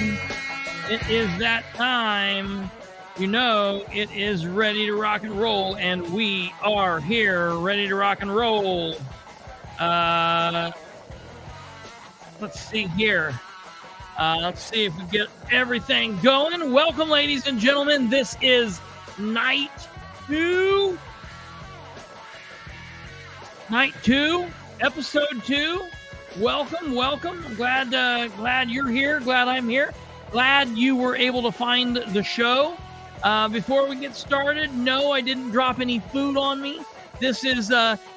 It is that time. You know, it is ready to rock and roll, and we are here ready to rock and roll. Let's see here. Let's see if we get everything going. Welcome, ladies and gentlemen. This is night two, episode 2. Welcome. I'm glad you're here. Glad I'm here. Glad you were able to find the show. Before we get started, no, I didn't drop any food on me. This is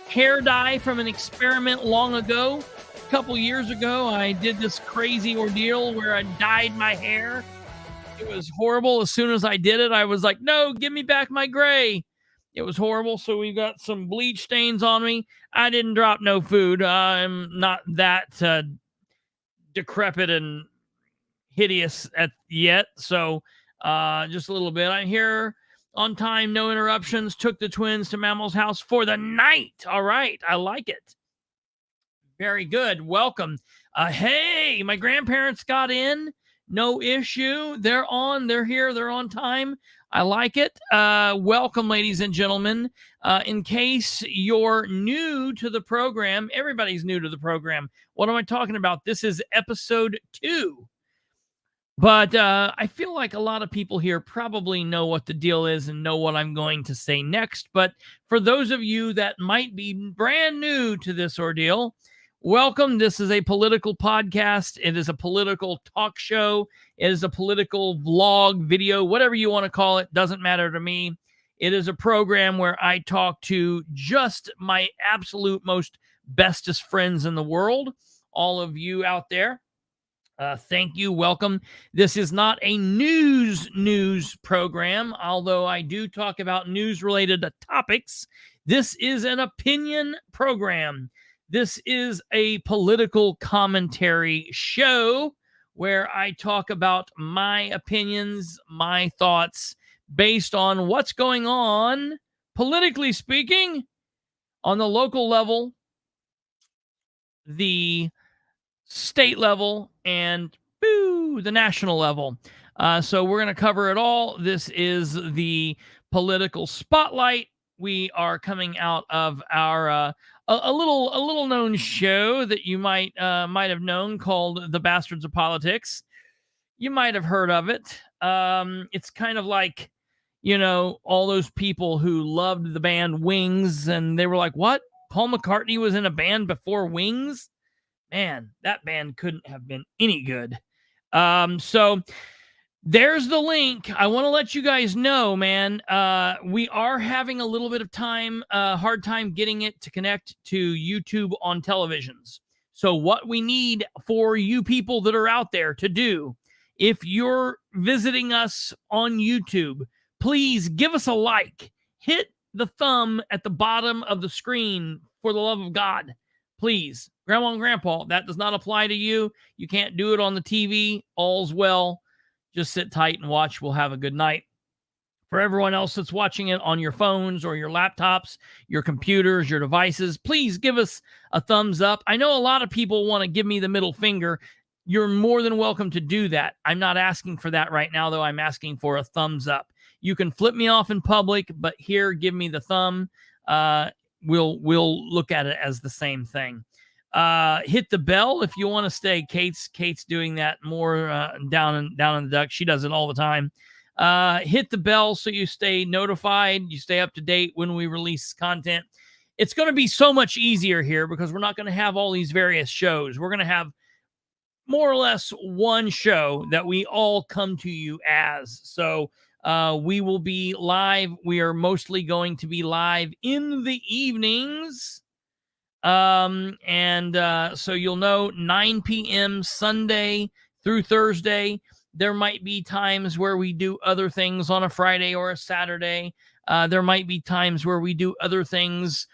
hair dye from an experiment long ago. A couple years ago, I did this crazy ordeal where I dyed my hair. It was horrible. As soon as I did it, I was like, no, give me back my gray. It was horrible. So we got some bleach stains on me. I didn't drop no food. I'm not that decrepit and hideous yet. So just a little bit. I'm here on time, no interruptions. Took the twins to Mammal's house for the night. All right. I like it. Very good. Welcome. Hey, my grandparents got in. No issue. They're on. They're here. They're on time. I like it. Welcome, ladies and gentlemen. In case you're new to the program, everybody's new to the program. What am I talking about? This is episode 2. But I feel like a lot of people here probably know what the deal is and know what I'm going to say next. But for those of you that might be brand new to this ordeal, welcome. This is a political podcast. It is a political talk show. It is a political vlog, video, whatever you want to call it. Doesn't matter to me. It is a program where I talk to just my absolute most bestest friends in the world. All of you out there. Thank you. Welcome. This is not a news program, although I do talk about news-related topics. This is an opinion program. This is a political commentary show where I talk about my opinions, my thoughts, based on what's going on, politically speaking, on the local level, the state level, and the national level. So we're going to cover it all. This is the political spotlight. We are coming out of our a little known show that you might have known called The Bastards of Politics. You might have heard of it. It's kind of like, you know, all those people who loved the band Wings, and they were like, what? Paul McCartney was in a band before Wings? Man, that band couldn't have been any good. So there's the link. I want to let you guys know, man, we are having a little bit of hard time getting it to connect to YouTube on televisions. So what we need for you people that are out there to do, if you're visiting us on YouTube, please give us a like. Hit the thumb at the bottom of the screen, for the love of God. Please. Grandma and Grandpa, that does not apply to you. You can't do it on the TV. All's well. Just sit tight and watch. We'll have a good night. For everyone else that's watching it on your phones or your laptops, your computers, your devices, please give us a thumbs up. I know a lot of people want to give me the middle finger. You're more than welcome to do that. I'm not asking for that right now, though. I'm asking for a thumbs up. You can flip me off in public, but here, give me the thumb. We'll look at it as the same thing. Hit the bell if you want to stay. Kate's doing that more down in the duck. She does it all the time. Hit the bell so you stay notified. You stay up to date when we release content. It's going to be so much easier here because we're not going to have all these various shows. We're going to have more or less one show that we all come to you as. So we will be live. We are mostly going to be live in the evenings. So you'll know 9 p.m. Sunday through Thursday. There might be times where we do other things on a Friday or a Saturday. There might be times where we do other things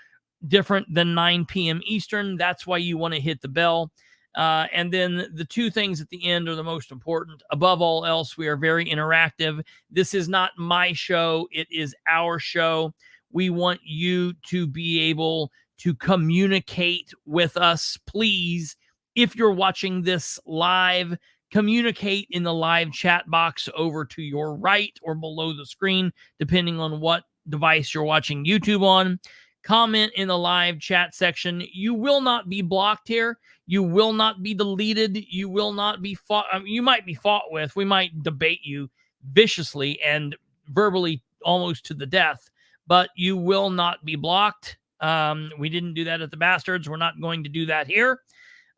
different than 9 p.m. Eastern. That's why you want to hit the bell. And then the two things at the end are the most important. Above all else, we are very interactive. This is not my show. It is our show. We want you to be able to communicate with us. Please, if you're watching this live, communicate in the live chat box over to your right or below the screen, depending on what device you're watching YouTube on. Comment in the live chat section. You will not be blocked here. You will not be deleted. You will not be fought. You might be fought with. We might debate you viciously and verbally almost to the death, but you will not be blocked. We didn't do that at the Bastards. We're not going to do that here.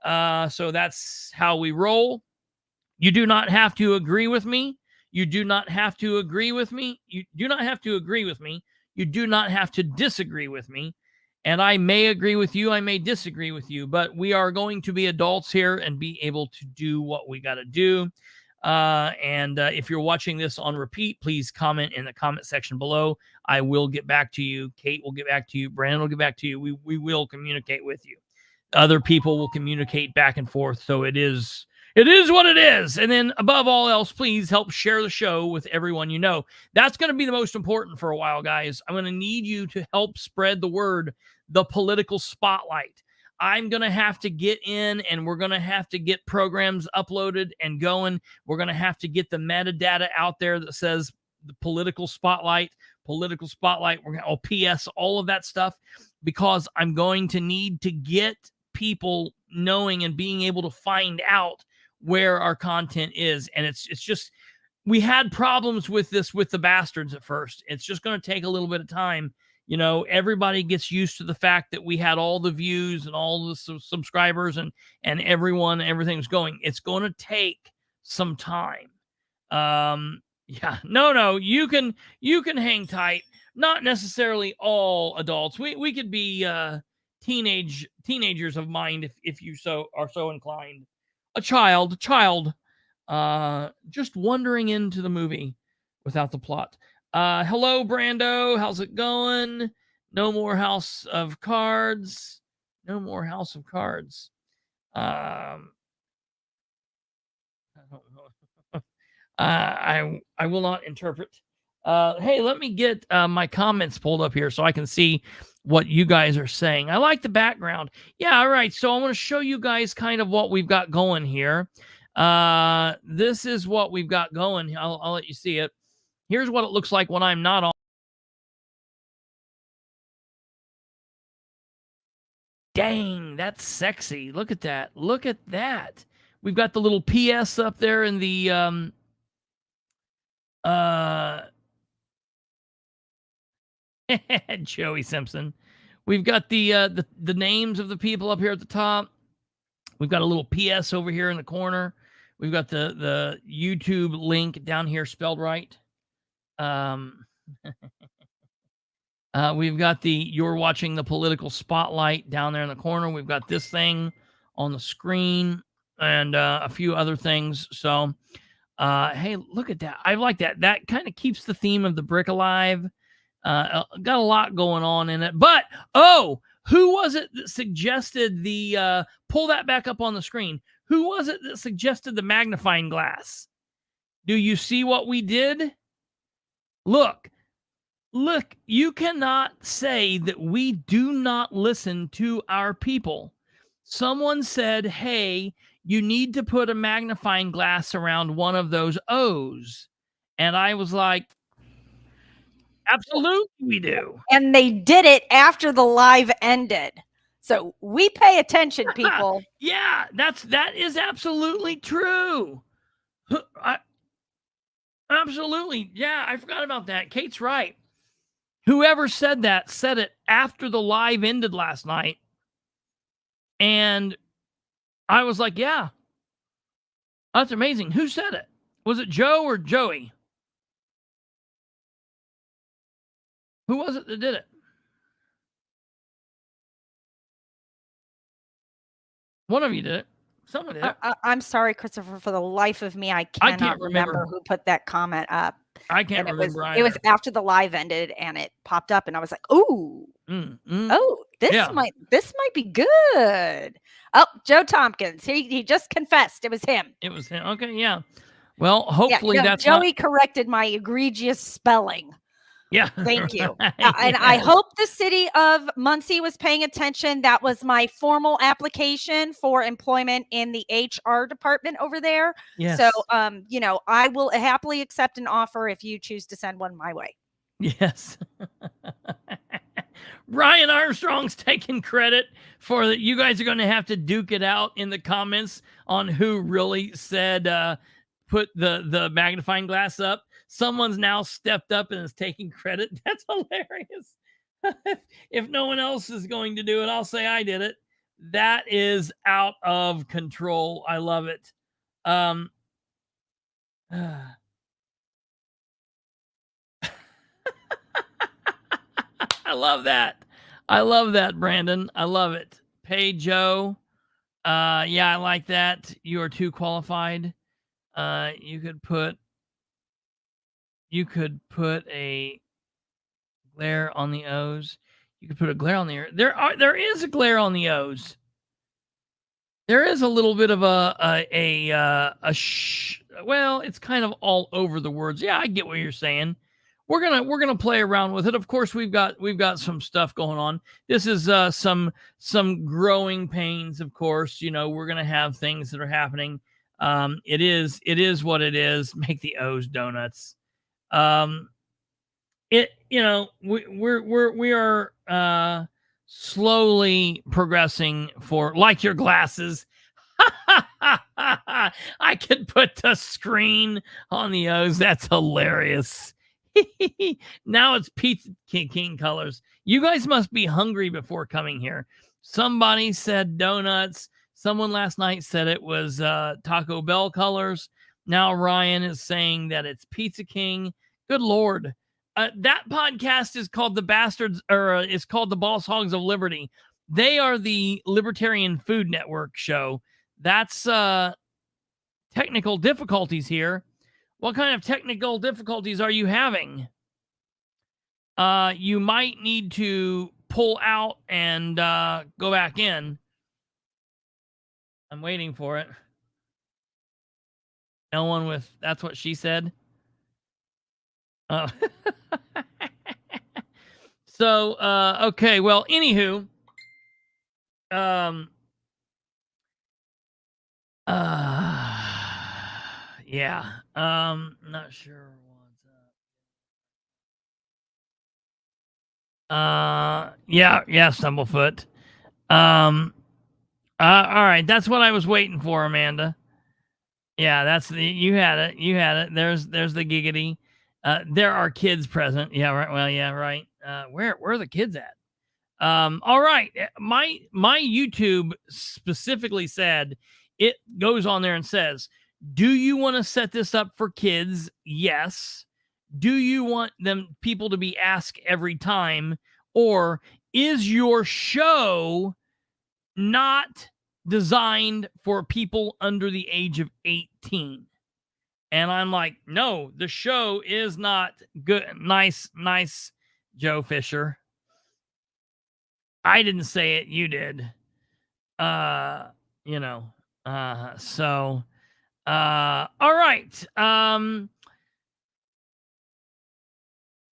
So that's how we roll. You do not have to agree with me. You do not have to agree with me. You do not have to agree with me. You do not have to disagree with me. And I may agree with you. I may disagree with you, but we are going to be adults here and be able to do what we got to do. If you're watching this on repeat, please comment in the comment section below. I will get back to you. Kate will get back to you. Brandon will get back to you. We will communicate with you. Other people will communicate back and forth. So it is what it is. And then above all else, please help share the show with everyone you know. That's going to be the most important for a while, guys. I'm going to need you to help spread the word, the political spotlight. I'm going to have to get in and we're going to have to get programs uploaded and going. We're going to have to get the metadata out there that says the political spotlight. We're going to PS, all of that stuff, because I'm going to need to get people knowing and being able to find out where our content is. And it's just, we had problems with this with the Bastards at first. It's just going to take a little bit of time. You know, everybody gets used to the fact that we had all the views and all the subscribers and everything's going. It's going to take some time. Yeah, no, you can hang tight. Not necessarily all adults. We could be teenagers of mind if you are so inclined. A child, just wandering into the movie without the plot. Hello, Brando. How's it going? No more House of Cards. I don't know. I will not interpret. Hey, let me get my comments pulled up here so I can see what you guys are saying. I like the background. Yeah, all right. So I want to show you guys kind of what we've got going here. This is what we've got going. I'll let you see it. Here's what it looks like when I'm not on. Dang, that's sexy. Look at that. Look at that. We've got the little PS up there in the Joey Simpson. We've got the names of the people up here at the top. We've got a little PS over here in the corner. We've got the YouTube link down here spelled right. We've got you're watching the political spotlight down there in the corner. We've got this thing on the screen and a few other things. So, hey, look at that. I like that. That kind of keeps the theme of the brick alive. Got a lot going on in it. But, who was it that suggested pull that back up on the screen? Who was it that suggested the magnifying glass? Do you see what we did? Look, you cannot say that we do not listen to our people. Someone said, hey, you need to put a magnifying glass around one of those O's. And I was like, absolutely we do. And they did it after the live ended. So we pay attention, people. Yeah, that is absolutely true. Absolutely. Yeah, I forgot about that. Kate's right. Whoever said that said it after the live ended last night. And I was like, yeah, that's amazing. Who said it? Was it Joe or Joey? Who was it that did it? One of you did it. Someone did it. I'm sorry, Kristopher. For the life of me, I cannot remember who put that comment up. I can't remember either. It was after the live ended, and it popped up, and I was like, "Ooh, this might be good." Oh, Joe Tompkins. He just confessed it was him. It was him. Okay, yeah. Well, hopefully that's Joey corrected my egregious spelling. Yeah. Thank you. Right, And yes. I hope the city of Muncie was paying attention. That was my formal application for employment in the HR department over there. Yes. So, I will happily accept an offer if you choose to send one my way. Yes. Ryan Armstrong's taking credit for that. You guys are going to have to duke it out in the comments on who really said, put the magnifying glass up. Someone's now stepped up and is taking credit. That's hilarious. If no one else is going to do it, I'll say I did it. That is out of control. I love it. I love that. I love that, Brandon. I love it. Pay Joe. Yeah, I like that. You are too qualified. You could put a glare on the O's. You could put a glare on the there is a glare on the O's. There is a little bit of well, it's kind of all over the words. Yeah, I get what you're saying. We're gonna play around with it. Of course, we've got some stuff going on. This is some growing pains. Of course, we're gonna have things that are happening. It is what it is. Make the O's donuts. We are slowly progressing for like your glasses. I could put the screen on the O's. That's hilarious. Now it's Pizza King colors. You guys must be hungry before coming here. Somebody said donuts. Someone last night said it was Taco Bell colors. Now Ryan is saying that it's Pizza King. Good Lord. That podcast is called The Bastards, or it's called The Boss Hogs of Liberty. They are the Libertarian Food Network show. That's technical difficulties here. What kind of technical difficulties are you having? You might need to pull out and go back in. I'm waiting for it. No one with, that's what she said. Oh. So, okay. Well, anywho, yeah. Not sure what's up. Yeah, Stumblefoot. All right. That's what I was waiting for, Amanda. Yeah, that's you had it. There's the giggity. There are kids present. Yeah, right. Well, yeah, right. Where are the kids at? All right. My YouTube specifically said, it goes on there and says, do you want to set this up for kids? Yes. Do you want people to be asked every time? Or is your show not designed for people under the age of 18? And I'm like, no, the show is not good. Nice, Joe Fisher. I didn't say it. You did. So, all right.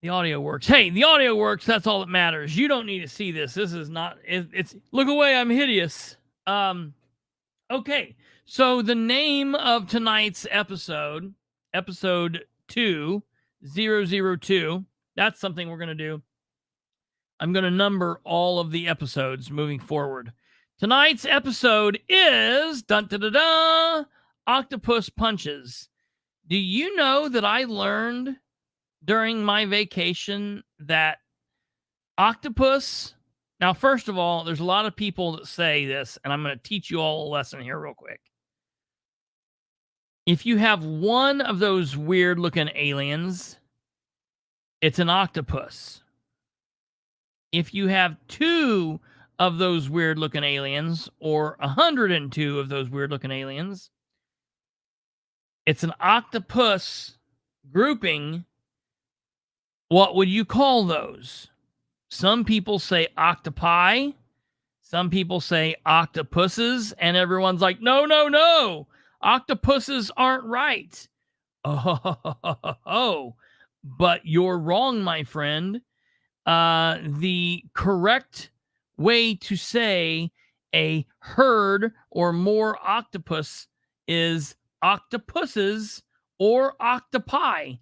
The audio works. Hey, the audio works. That's all that matters. You don't need to see this. This is not, it's look away. I'm hideous. Okay. So the name of tonight's episode 2002, that's something we're going to do. I'm going to number all of the episodes moving forward. Tonight's episode is Octopus Punches. Do you know that I learned during my vacation that octopus... Now, first of all, there's a lot of people that say this, and I'm going to teach you all a lesson here real quick. If you have one of those weird-looking aliens, it's an octopus. If you have two of those weird-looking aliens, or 102 of those weird-looking aliens, it's an octopus grouping. What would you call those? Some people say octopi. Some people say octopuses. And everyone's like, no. Octopuses aren't right. Oh, but you're wrong, my friend. The correct way to say a herd or more octopus is octopuses or octopi.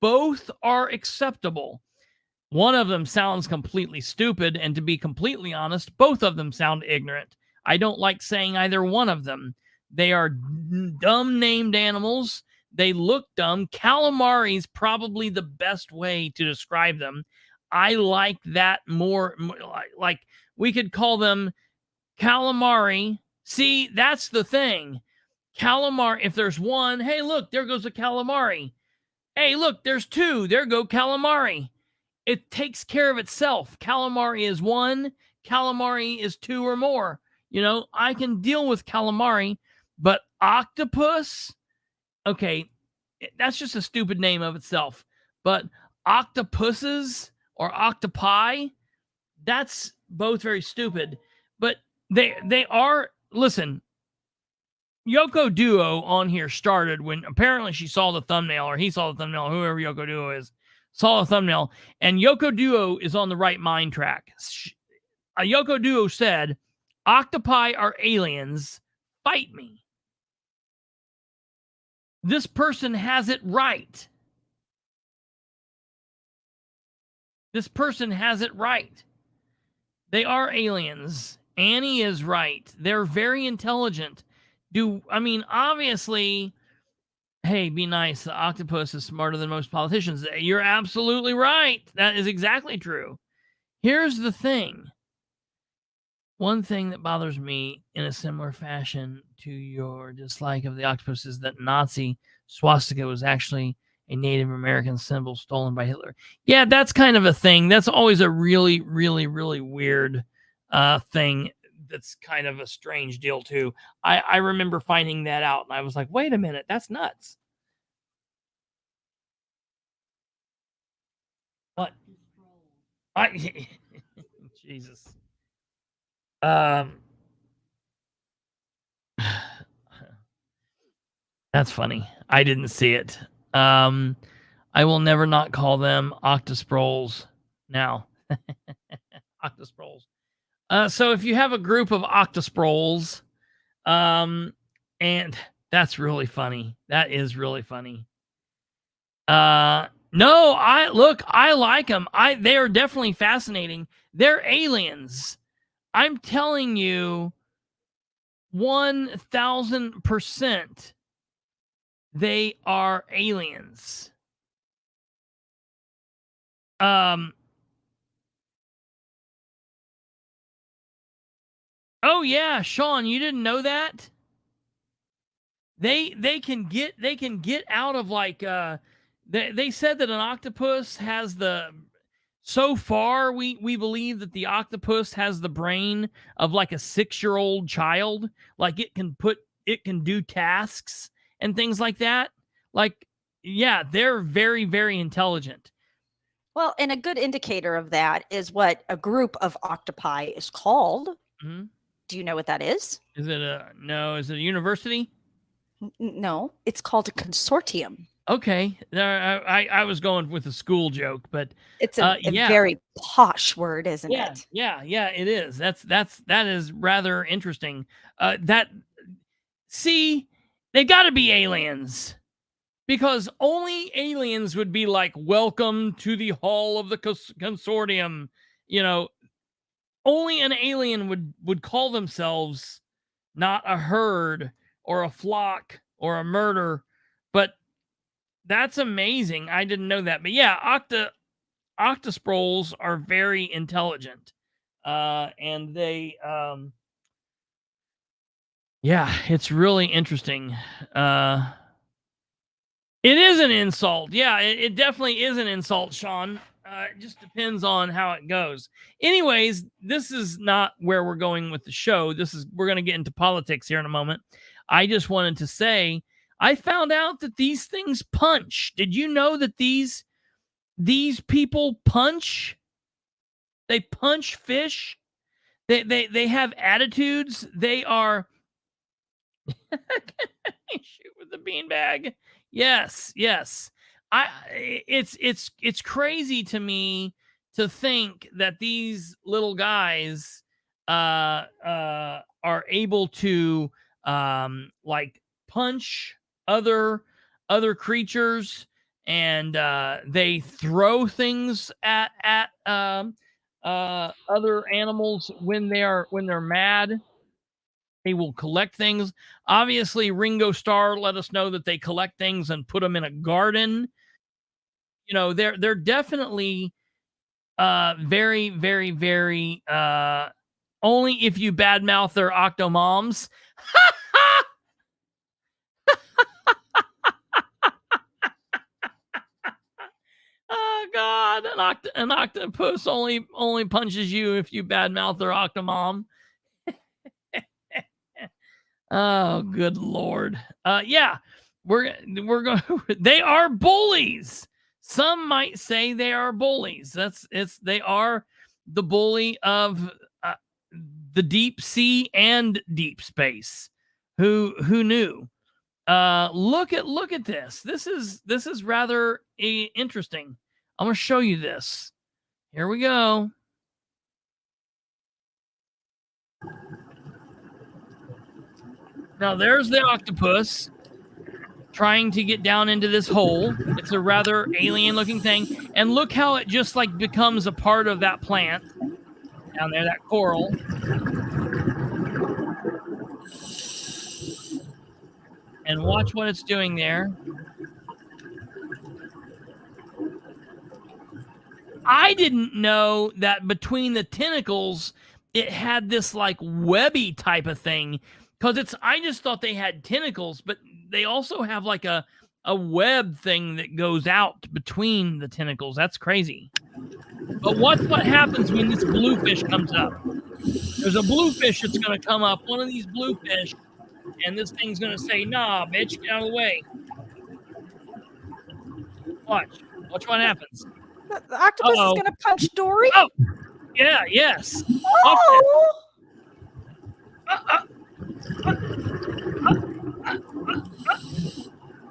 Both are acceptable. One of them sounds completely stupid, and to be completely honest, both of them sound ignorant. I don't like saying either one of them. They are dumb named animals. They look dumb. Calamari is probably the best way to describe them. I like that more. Like we could call them calamari. See, that's the thing. Calamari, if there's one, hey, look, there goes a calamari. Hey, look, there's two. There go calamari. It takes care of itself. Calamari is one. Calamari is two or more. You know, I can deal with calamari, but octopus, okay, that's just a stupid name of itself. But octopuses or octopi, that's both very stupid. But they are, listen, Yoko Duo on here started when apparently she saw the thumbnail, or he saw the thumbnail, whoever Yoko Duo is, saw the thumbnail, and Yoko Duo is on the right mind track. Yoko Duo said, octopi are aliens, fight me. This person has it right. This person has it right. They are aliens. Annie is right. They're very intelligent. Obviously, hey, be nice. The octopus is smarter than most politicians. You're absolutely right. That is exactly true. Here's the thing. One thing that bothers me in a similar fashion to your dislike of the octopus is that Nazi swastika was actually a Native American symbol stolen by Hitler. Yeah, that's kind of a thing. That's always a really, really, really weird thing. That's kind of a strange deal too. I remember finding that out and I was like, wait a minute, that's nuts. What? Jesus. That's funny. I didn't see it. I will never not call them Octosproles now. Octosproles. So if you have a group of Octosproles, and that's really funny. That is really funny. No, I like them. They are definitely fascinating. They're aliens. I'm telling you, 1000%, they are aliens. Oh yeah, Sean, you didn't know that? They can get out of like they said that an octopus has the, so far we believe that the octopus has the brain of like a 6-year-old child. Like it can do tasks and things like that. Like, yeah, they're very, very intelligent. Well, and a good indicator of that is what a group of octopi is called. Mm-hmm. Do you know what that is? Is it a university? No, it's called a consortium. Okay, I was going with a school joke, but it's a very posh word, isn't it? Yeah, it is. That is rather interesting. They got to be aliens, because only aliens would be like, welcome to the hall of the consortium. You know, only an alien would call themselves, not a herd or a flock or a murder. But that's amazing. I didn't know that. But yeah, Octosproles are very intelligent. And they, yeah, it's really interesting. It is an insult. Yeah, it definitely is an insult, Sean. It just depends on how it goes. Anyways, this is not where we're going with the show. We're going to get into politics here in a moment. I just wanted to say, I found out that these things punch. Did you know that these people punch? They punch fish. They have attitudes. They are shoot with the beanbag. Yes. It's crazy to me to think that these little guys are able to like punch other creatures, and they throw things at other animals when they're mad. They will collect things. Obviously, Ringo Starr let us know that they collect things and put them in a garden. You know, they're definitely very, very, very only if you badmouth their octomoms. Oh God, an octopus only punches you if you badmouth their octomom. Oh, good Lord. Yeah, we're going. They are bullies. Some might say they are bullies. They are the bully of the deep sea and deep space. Who knew? Look at this. This is rather interesting. I'm going to show you this. Here we go. Now there's the octopus trying to get down into this hole. It's a rather alien looking thing. And look how it just like becomes a part of that plant down there, that coral. And watch what it's doing there. I didn't know that between the tentacles, it had this like webby type of thing. Because I just thought they had tentacles, but they also have like a web thing that goes out between the tentacles. That's crazy. But watch what happens when this bluefish comes up. There's a bluefish that's going to come up, one of these bluefish, and this thing's going to say, nah, bitch, get out of the way. Watch what happens. The octopus is going to punch Dory? Oh, yeah, yes. Oh!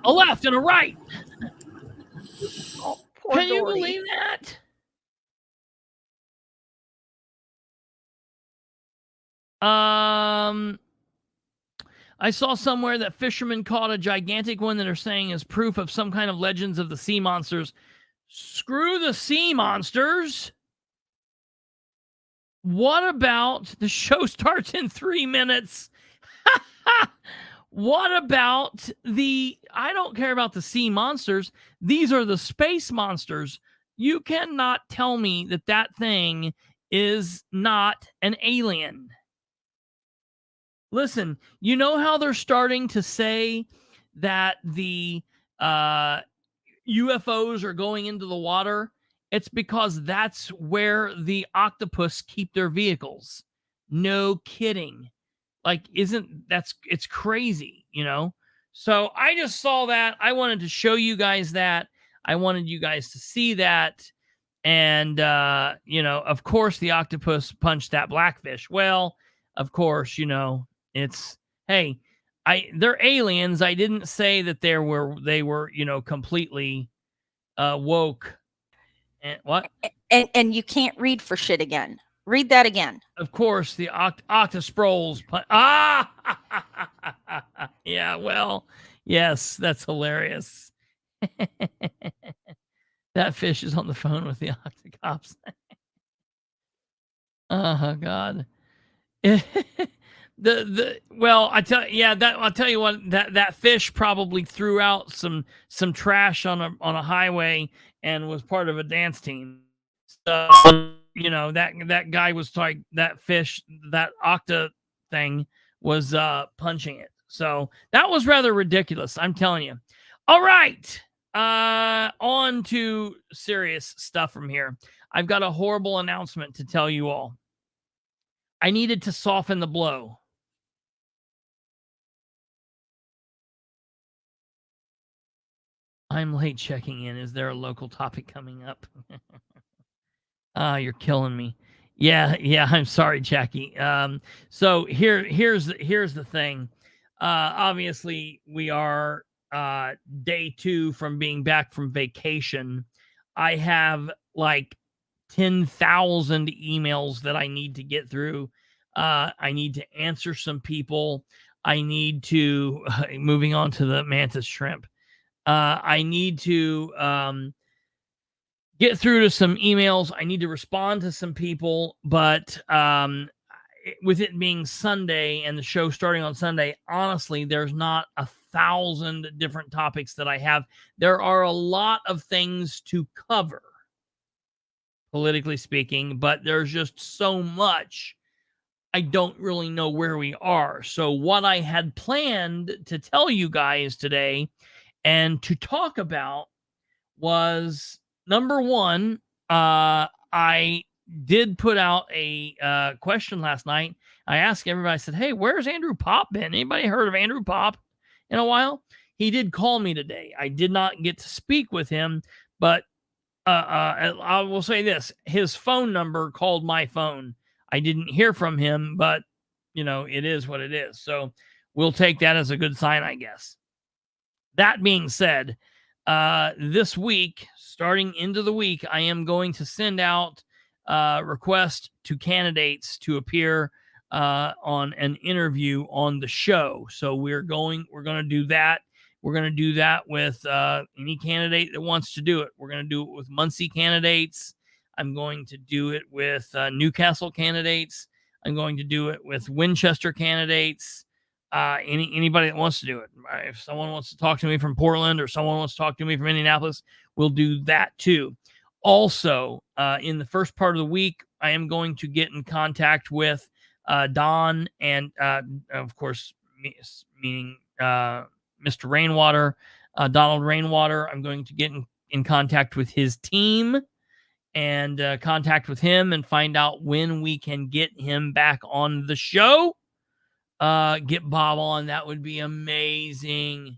A left and a right. Oh, Can you Dory. believe that? I saw somewhere that fishermen caught a gigantic one that are saying is proof of some kind of legends of the sea monsters. Screw the sea monsters. What about the show starts in 3 minutes? What about I don't care about the sea monsters. These are the space monsters. You cannot tell me that thing is not an alien. Listen, you know how they're starting to say that the UFOs are going into the water? It's because that's where the octopus keep their vehicles. No kidding. Like, it's crazy, you know? So I just saw that. I wanted to show you guys that. I wanted you guys to see that. And, you know, of course, the octopus punched that blackfish. Well, of course, you know, hey, they're aliens. I didn't say that they were, you know, completely woke. And what? And you can't read for shit again. Read that again. Of course, the Sproles. Yeah, well, yes, that's hilarious. That fish is on the phone with the octocops. Oh God. I'll tell you what, that fish probably threw out some trash on a highway and was part of a dance team. So, you know, that guy was like, that fish, that octa thing was punching it. So that was rather ridiculous, I'm telling you. All right. On to serious stuff from here. I've got a horrible announcement to tell you all. I needed to soften the blow. I'm late checking in. Is there a local topic coming up? You're killing me. Yeah, I'm sorry, Jackie. So here's the thing. Obviously, we are day 2 from being back from vacation. I have like 10,000 emails that I need to get through. I need to answer some people. I need to, moving on to the mantis shrimp. I need to get through to some emails. I need to respond to some people, but with it being Sunday and the show starting on Sunday, honestly, there's not 1,000 different topics that I have. There are a lot of things to cover, politically speaking, but there's just so much. I don't really know where we are. So what I had planned to tell you guys today and to talk about was, number one, I did put out a question last night. I asked everybody, I said, hey, where's Andrew Pop been? Anybody heard of Andrew Pop in a while? He did call me today. I did not get to speak with him, but I will say this. His phone number called my phone. I didn't hear from him, but, it is what it is. So we'll take that as a good sign, I guess. That being said, this week, starting into the week, I am going to send out requests to candidates to appear on an interview on the show. So we're going to do that. We're going to do that with any candidate that wants to do it. We're going to do it with Muncie candidates. I'm going to do it with Newcastle candidates. I'm going to do it with Winchester candidates. Anybody that wants to do it. If someone wants to talk to me from Portland or someone wants to talk to me from Indianapolis, we'll do that too. Also, in the first part of the week, I am going to get in contact with Don and, of course, meaning Mr. Rainwater, Donald Rainwater. I'm going to get in contact with his team and contact with him and find out when we can get him back on the show. Get Bob on. That would be amazing.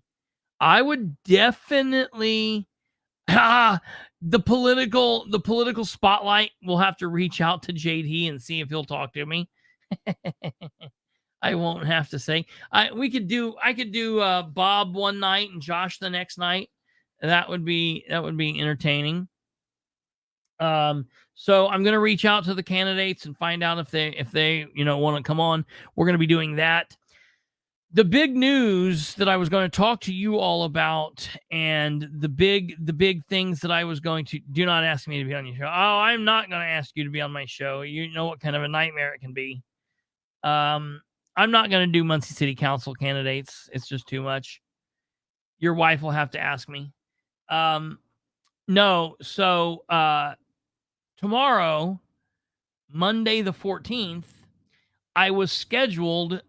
I would definitely the political spotlight will have to reach out to JD and see if he'll talk to me. I won't have to say. I could do Bob one night and Josh the next night. That would be entertaining. So I'm going to reach out to the candidates and find out if they want to come on. We're going to be doing that. The big news that I was going to talk to you all about, and the big things that I was going to, do not ask me to be on your show. Oh, I'm not going to ask you to be on my show. You know what kind of a nightmare it can be. I'm not going to do Muncie City Council candidates. It's just too much. Your wife will have to ask me. No. So, tomorrow, Monday the 14th, I was scheduled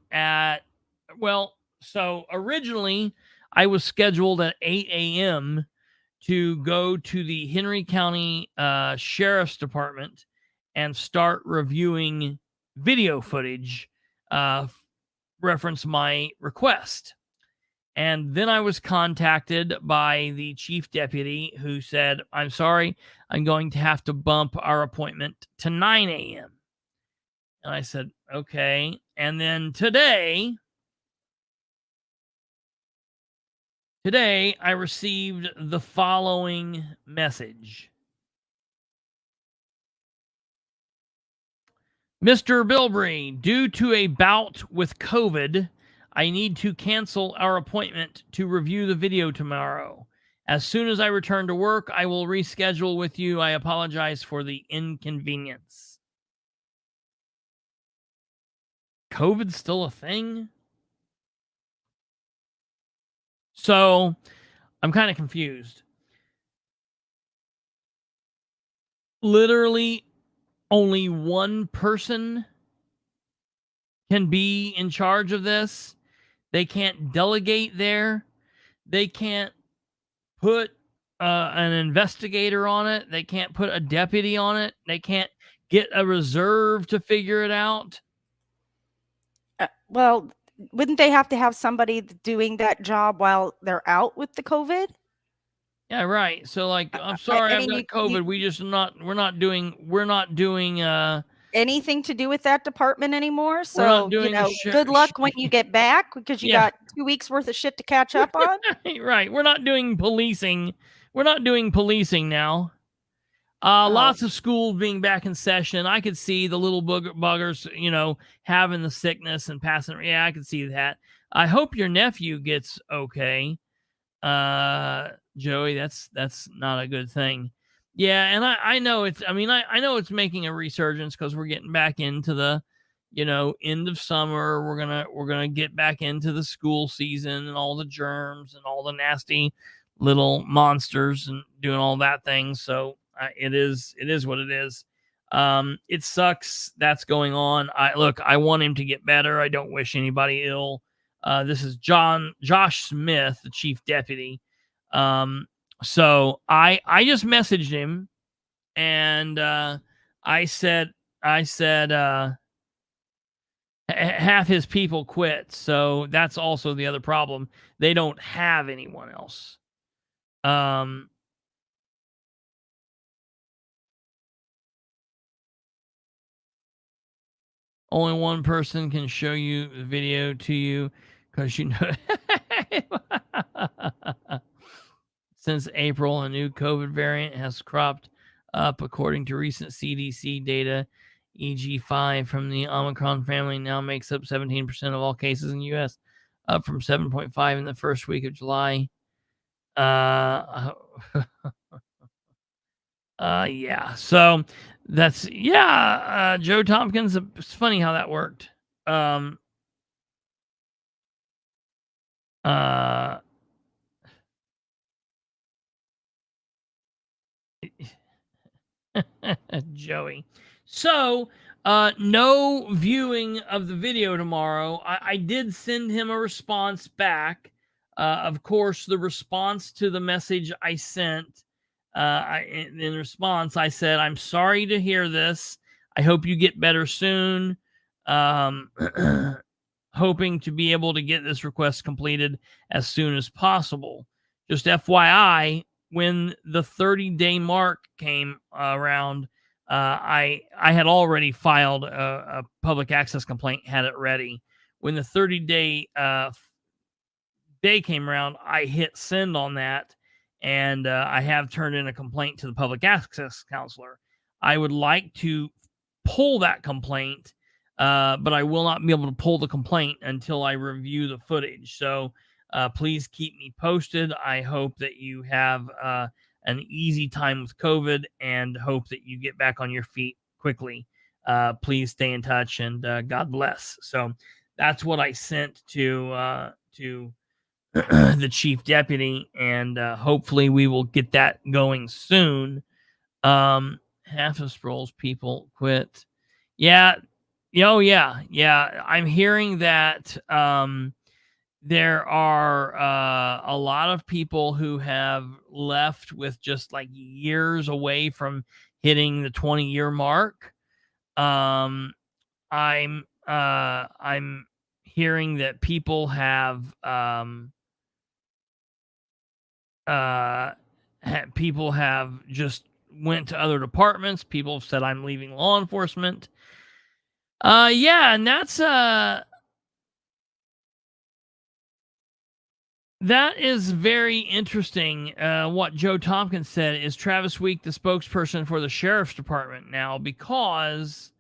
originally I was scheduled at 8 a.m. to go to the Henry County Sheriff's Department and start reviewing video footage, reference my request. And then I was contacted by the chief deputy who said, I'm sorry, I'm going to have to bump our appointment to 9 a.m. And I said, okay. And then today I received the following message. Mr. Bilbrey, due to a bout with COVID, I need to cancel our appointment to review the video tomorrow. As soon as I return to work, I will reschedule with you. I apologize for the inconvenience. COVID's still a thing? So, I'm kind of confused. Literally, only one person can be in charge of this. They can't delegate there. They can't put an investigator on it. They can't put a deputy on it. They can't get a reserve to figure it out. Well, wouldn't they have to have somebody doing that job while they're out with the COVID? Yeah, right. So, like, I'm sorry, I've got COVID. We're not doing anything to do with that department anymore. So, good luck when you get back, because you got 2 weeks worth of shit to catch up on. Right. We're not doing policing. We're not doing policing now. Oh. Lots of schools being back in session. I could see the little buggers, having the sickness and passing. Yeah, I could see that. I hope your nephew gets okay. Joey, that's not a good thing. Yeah, and I know it's. I mean, I know it's making a resurgence because we're getting back into the, end of summer. We're gonna get back into the school season and all the germs and all the nasty little monsters and doing all that thing. So it is what it is. It sucks that's going on. I want him to get better. I don't wish anybody ill. This is Josh Smith, the chief deputy. So I just messaged him, and I said half his people quit. So that's also the other problem. They don't have anyone else. Only one person can show you the video to you because since April, a new COVID variant has cropped up. According to recent CDC data, EG5 from the Omicron family now makes up 17% of all cases in the U.S., up from 7.5 in the first week of July. Yeah. So that's Joe Tompkins. It's funny how that worked. Joey. So, no viewing of the video tomorrow. I did send him a response back. Of course, the response to the message I sent, in response, I said, "I'm sorry to hear this. I hope you get better soon. Hoping to be able to get this request completed as soon as possible. Just FYI, when the 30-day mark came around, I had already filed a public access complaint, had it ready. When the 30-day day came around, I hit send on that, and I have turned in a complaint to the public access counselor. I would like to pull that complaint, but I will not be able to pull the complaint until I review the footage. So please keep me posted. I hope that you have an easy time with COVID, and hope that you get back on your feet quickly. Please stay in touch, and God bless." So that's what I sent to the chief deputy, and hopefully we will get that going soon. Half of Sproles people quit. Yeah. Oh, yeah. Yeah. I'm hearing that there are a lot of people who have left with just like years away from hitting the 20-year mark. I'm hearing that people have just went to other departments. People have said, "I'm leaving law enforcement." Yeah, and that is very interesting. What Joe Tompkins said is Travis Week, the spokesperson for the sheriff's department now, because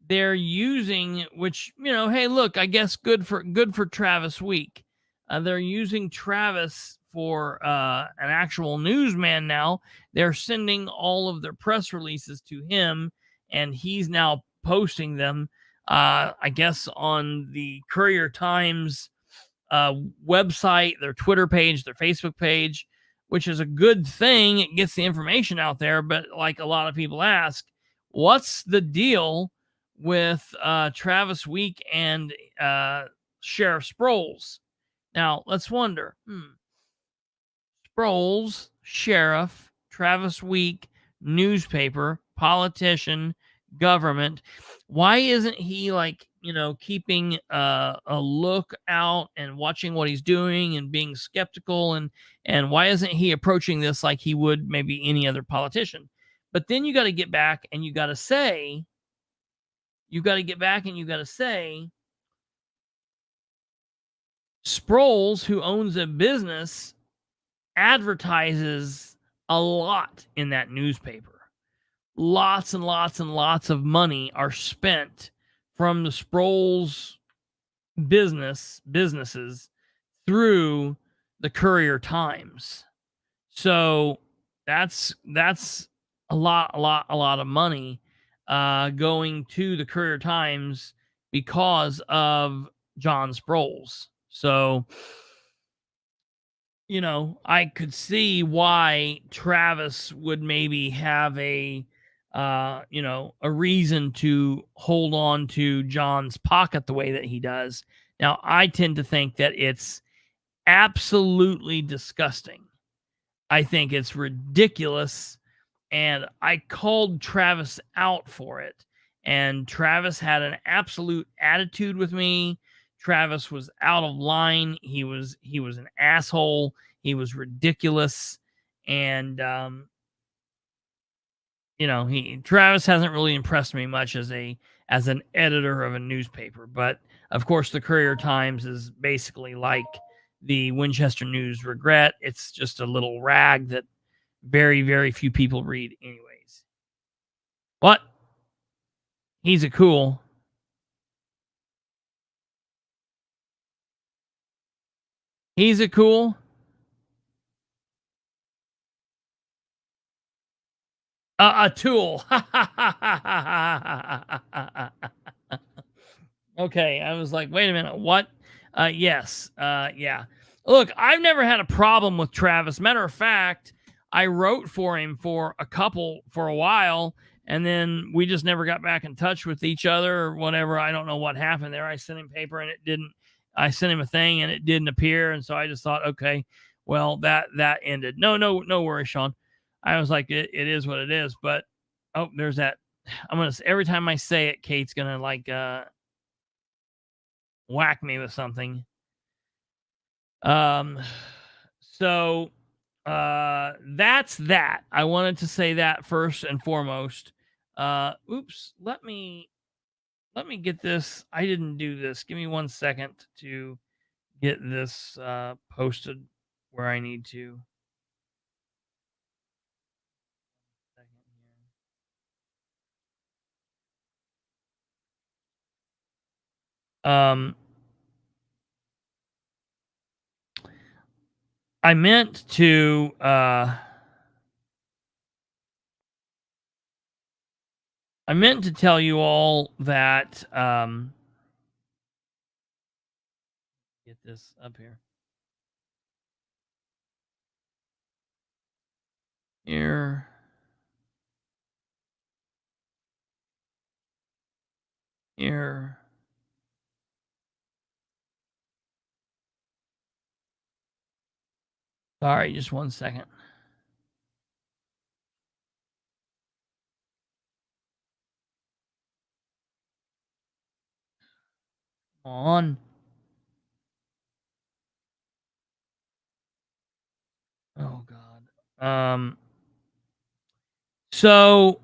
they're using, which, hey, look, I guess good for Travis Week. They're using Travis for an actual newsman now. They're sending all of their press releases to him, and he's now posting them, I guess, on the Courier Times website, their Twitter page, their Facebook page, which is a good thing. It gets the information out there. But like a lot of people ask, what's the deal with Travis Week and Sheriff Sproles? Now, let's wonder. Sproles, sheriff, Travis Week, newspaper, politician, government. Why isn't he keeping a lookout and watching what he's doing and being skeptical, and why isn't he approaching this like he would maybe any other politician? But then you got to get back and you got to say, you got to get back and you got to say, Sproles, who owns a business, advertises a lot in that newspaper. Lots and lots and lots of money are spent from the Sproles businesses through the Courier-Times. So that's a lot of money going to the Courier-Times because of John Sproles. So, I could see why Travis would maybe have a reason to hold on to John's pocket the way that he does. Now, I tend to think that it's absolutely disgusting. I think it's ridiculous, and I called Travis out for it, and Travis had an absolute attitude with me. Travis was out of line. He was an asshole. He was ridiculous, and Travis hasn't really impressed me much as an editor of a newspaper. But of course, the Courier-Times is basically like the Winchester News Regret. It's just a little rag that very, very few people read anyways. What? He's a cool. He's a cool. A tool. Okay, I was like, wait a minute, what? Yes, yeah. Look, I've never had a problem with Travis. Matter of fact, I wrote for him for a while, and then we just never got back in touch with each other or whatever. I don't know what happened there. I sent him paper and it didn't. I sent him a thing and it didn't appear, and so I just thought, okay, well, that ended. No worries, Sean. I was like, it is what it is. But there's that. Every time I say it, Kate's gonna like whack me with something. So that's that. I wanted to say that first and foremost. Oops, let me get this. I didn't do this. Give me 1 second to get this posted where I need to. I meant to tell you all that get this up here. Here. Sorry, just 1 second. On. Oh God. So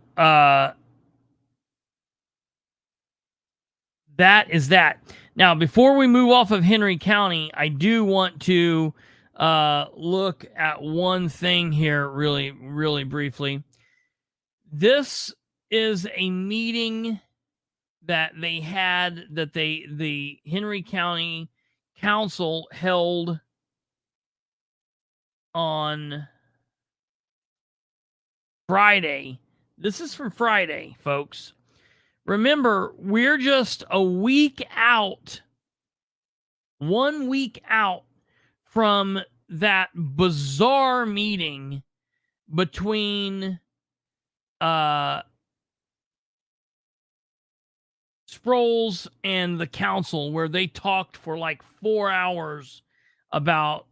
that is that. Now, before we move off of Henry County, I do want to look at one thing here really, really briefly. This is a meeting that they had, that the Henry County Council held on Friday. This is from Friday, folks. Remember, we're just a week out, 1 week out from that bizarre meeting between Sproles and the council, where they talked for like 4 hours about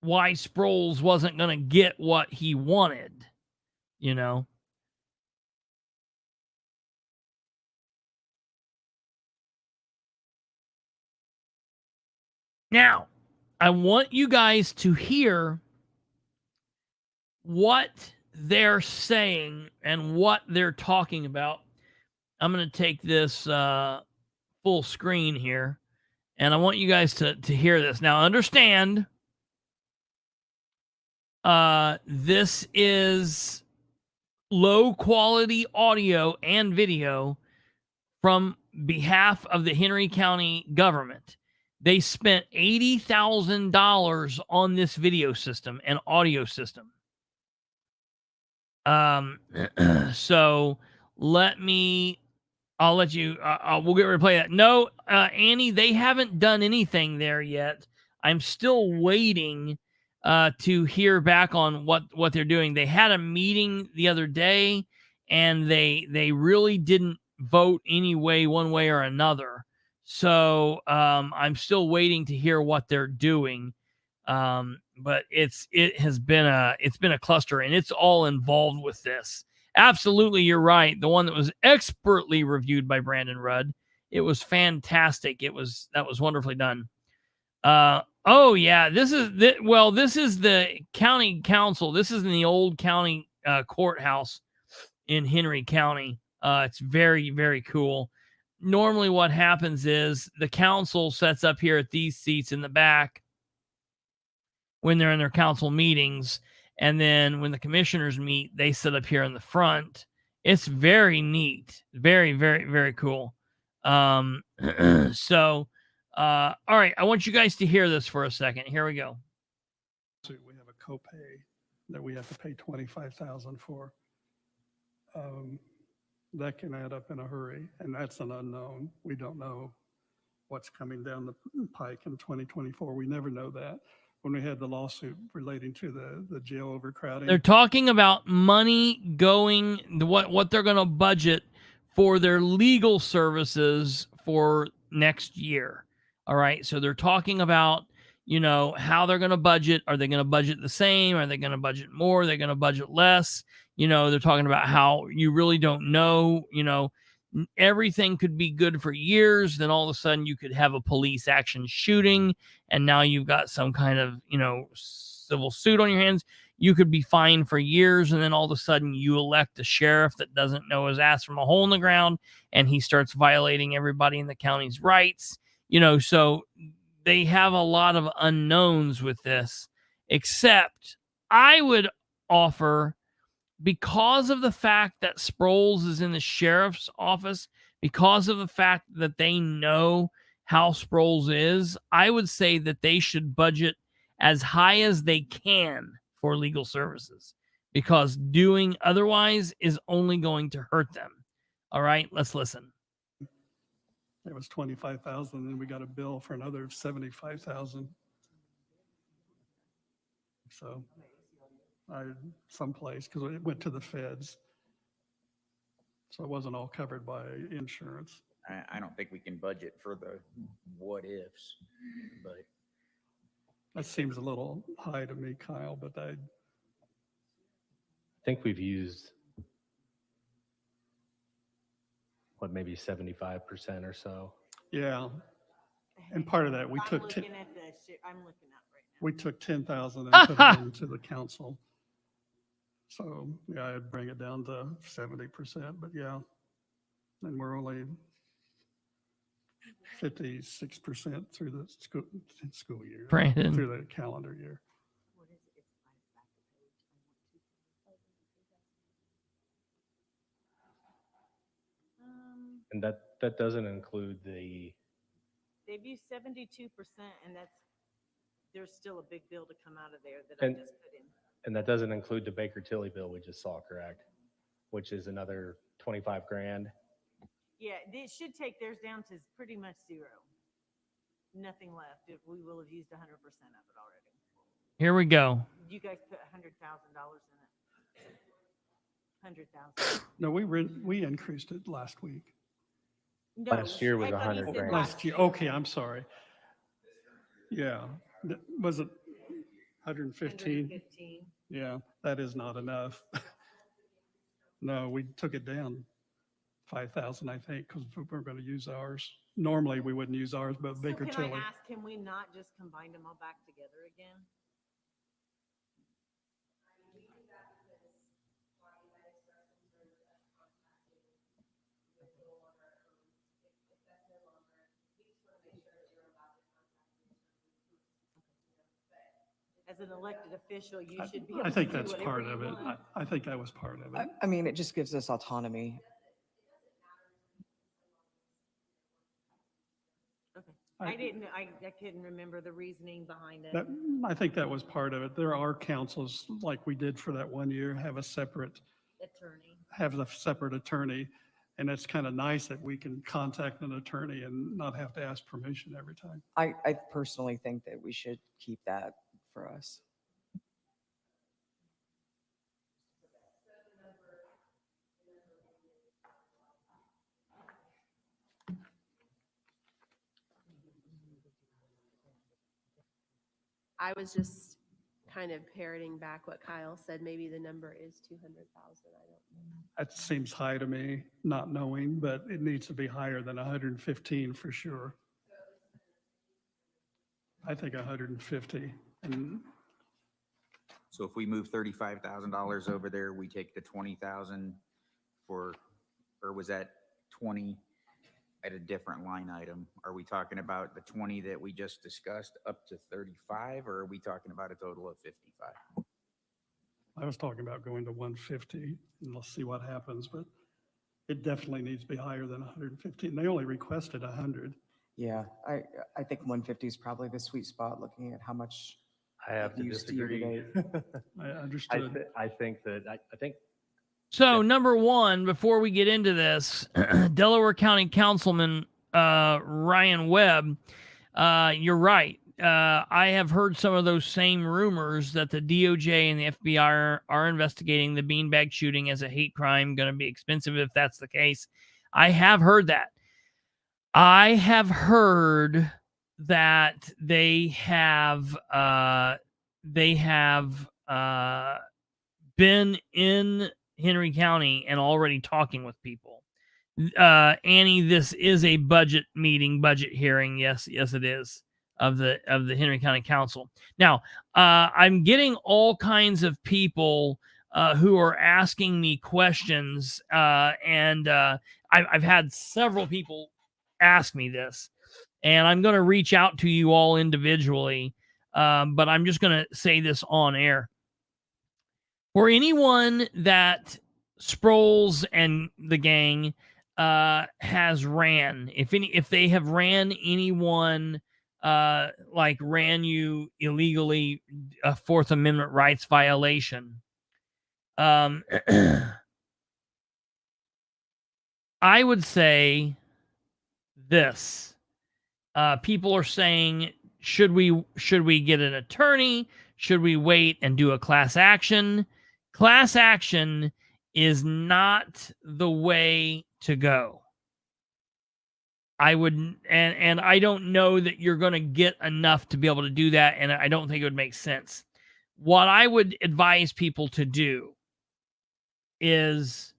why Sproles wasn't going to get what he wanted, Now, I want you guys to hear what they're saying and what they're talking about. I'm going to take this full screen here, and I want you guys to hear this. Now, understand, this is low quality audio and video from behalf of the Henry County government. They spent $80,000 on this video system and audio system. So I'll let you, we'll get ready to play that. No, Annie, they haven't done anything there yet. I'm still waiting to hear back on what they're doing. They had a meeting the other day, and they really didn't vote any way, one way or another. So I'm still waiting to hear what they're doing. But it has been a cluster, and it's all involved with this. Absolutely, you're right. The one that was expertly reviewed by Brandon Rudd. It was fantastic. That was wonderfully done. Oh yeah, this is the county council. This is in the old county courthouse in Henry County. It's very, very cool. Normally what happens is the council sets up here at these seats in the back when they're in their council meetings, and then when the commissioners meet, they sit up here in the front. It's very neat. Very, very, very cool. So all right, I want you guys to hear this for a second. Here we go. So we have a copay that we have to pay $25,000 for. That can add up in a hurry, and that's an unknown. We don't know what's coming down the pike in 2024. We never know that. When we had the lawsuit relating to the jail overcrowding, they're talking about money going, what they're going to budget for their legal services for next year. All right, so they're talking about, how they're going to budget. Are they going to budget the same? Are they going to budget more? Are they going to budget less? They're talking about how you really don't know. Everything could be good for years. Then all of a sudden you could have a police action shooting, and now you've got some kind of, civil suit on your hands. You could be fined for years, and then all of a sudden you elect a sheriff that doesn't know his ass from a hole in the ground, and he starts violating everybody in the county's rights. So they have a lot of unknowns with this, except I would offer, because of the fact that Sproles is in the sheriff's office, because of the fact that they know how Sproles is, I would say that they should budget as high as they can for legal services, because doing otherwise is only going to hurt them. All right, let's listen. it was $25,000, and we got a bill for another $75,000. So someplace, because it went to the feds. So it wasn't all covered by insurance. I don't think we can budget for the what ifs, but That seems a little high to me, Kyle, but I think we've used maybe 75% or so. yeah. And part of that, we took I'm looking at right now. we took 10,000 and put it into the council. So yeah, I'd bring it down to 70%, but yeah. And we're only 56% through the school year, Brandon. through the calendar year. And that doesn't include the. They've used 72%, and there's still a big bill to come out of there that I just put in. And that doesn't include the Baker Tilly bill we just saw, correct? Which is another 25 grand. Yeah, it should take theirs down to pretty much zero. Nothing left. We will have used 100% of it already. Here we go. You guys put $100,000 in it. 100,000. No, we increased it last week. No, Last year was I thought you 100 said grand. Last year, okay, I'm sorry. Yeah, was it 115? 115. Yeah, that is not enough. No, we took it down 5,000, I think, because we're going to use ours. Normally, we wouldn't use ours, but Baker So Tilly. can I ask, can we not just combine them all back together again? as an elected official, you should be able I to think do that's whatever part you of it. want. I think that was part of it. I mean, it just gives us autonomy. Okay. I couldn't remember the reasoning behind it. I think that was part of it. There are councils, like we did for that 1 year, have a separate attorney. And it's kind of nice that we can contact an attorney and not have to ask permission every time. I personally think that we should keep that for us. I was just kind of parroting back what Kyle said. Maybe the number is 200,000. I don't know. That seems high to me, not knowing, but it needs to be higher than 115 for sure. I think 150. And So if we move $35,000 over there, we take the 20,000 for, or was that 20 at a different line item? Are we talking about the 20 that we just discussed up to 35, or are we talking about a total of 55? I was talking about going to 150, and let's see what happens, but it definitely needs to be higher than 115. They only requested 100. Yeah, I think 150 is probably the sweet spot, looking at how much I have to used year to disagree. date. I understood. I think So number one, before we get into this, Delaware County Councilman Ryan Webb, you're right. I have heard some of those same rumors that the DOJ and the FBI are investigating the beanbag shooting as a hate crime, going to be expensive if that's the case. I have heard that. I have heard that they have been in Henry County and already talking with people. Annie, this is a budget hearing. Yes, it is, of the Henry County Council. Now, I'm getting all kinds of people who are asking me questions, and I've had several people ask me this, and I'm going to reach out to you all individually, but I'm just going to say this on air. For anyone that Sproles and the gang has ran, if they have ran anyone, like ran you illegally, a Fourth Amendment rights violation, I would say this. People are saying, should we get an attorney? Should we wait and do a class action? Class action is not the way to go. I would, and I don't know that you're going to get enough to be able to do that, and I don't think it would make sense. What I would advise people to do is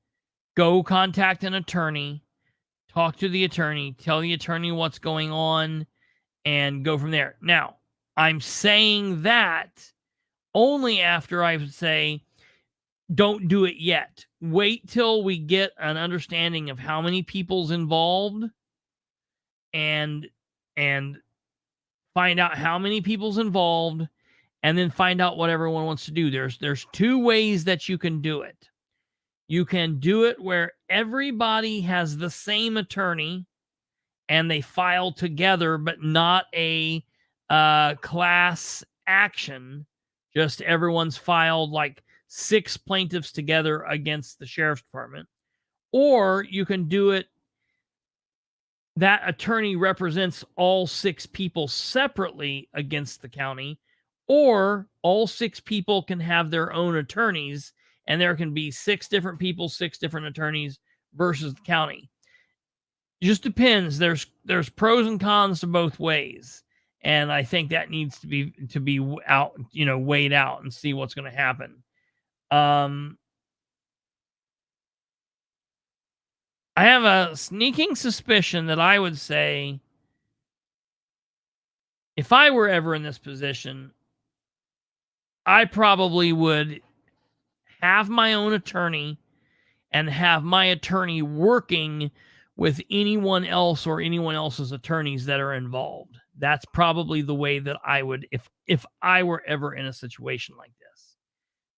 go contact an attorney, talk to the attorney, tell the attorney what's going on, and go from there. Now, I'm saying that only after I would say, don't do it yet. Wait till we get an understanding of how many people's involved, and find out how many people's involved, and then find out what everyone wants to do. There's two ways that you can do it. You can do it where everybody has the same attorney and they file together, but not a class action. Just everyone's filed like 6 plaintiffs together against the sheriff's department. Or you can do it, that attorney represents all 6 people separately against the county, or all 6 people can have their own attorneys, and there can be 6 different people, 6 different attorneys versus the county. It just depends. There's pros and cons to both ways. And I think that needs to be out, weighed out and see what's going to happen. I have a sneaking suspicion that I would say, if I were ever in this position, I probably would have my own attorney and have my attorney working with anyone else or anyone else's attorneys that are involved. That's probably the way that I would, if I were ever in a situation like this.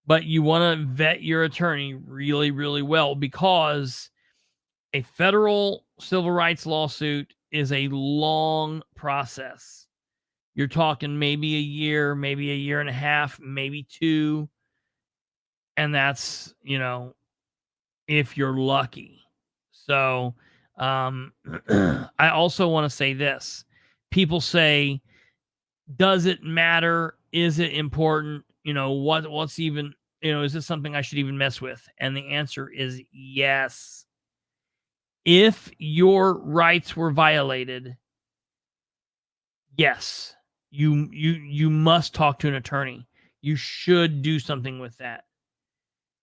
But you want to vet your attorney really, really well, because a federal civil rights lawsuit is a long process. You're talking maybe a year, maybe a year and a half, maybe 2. And that's, if you're lucky. So I also want to say this. People say, does it matter? Is it important? What's even, is this something I should even mess with? And the answer is yes. If your rights were violated, yes, you must talk to an attorney. You should do something with that.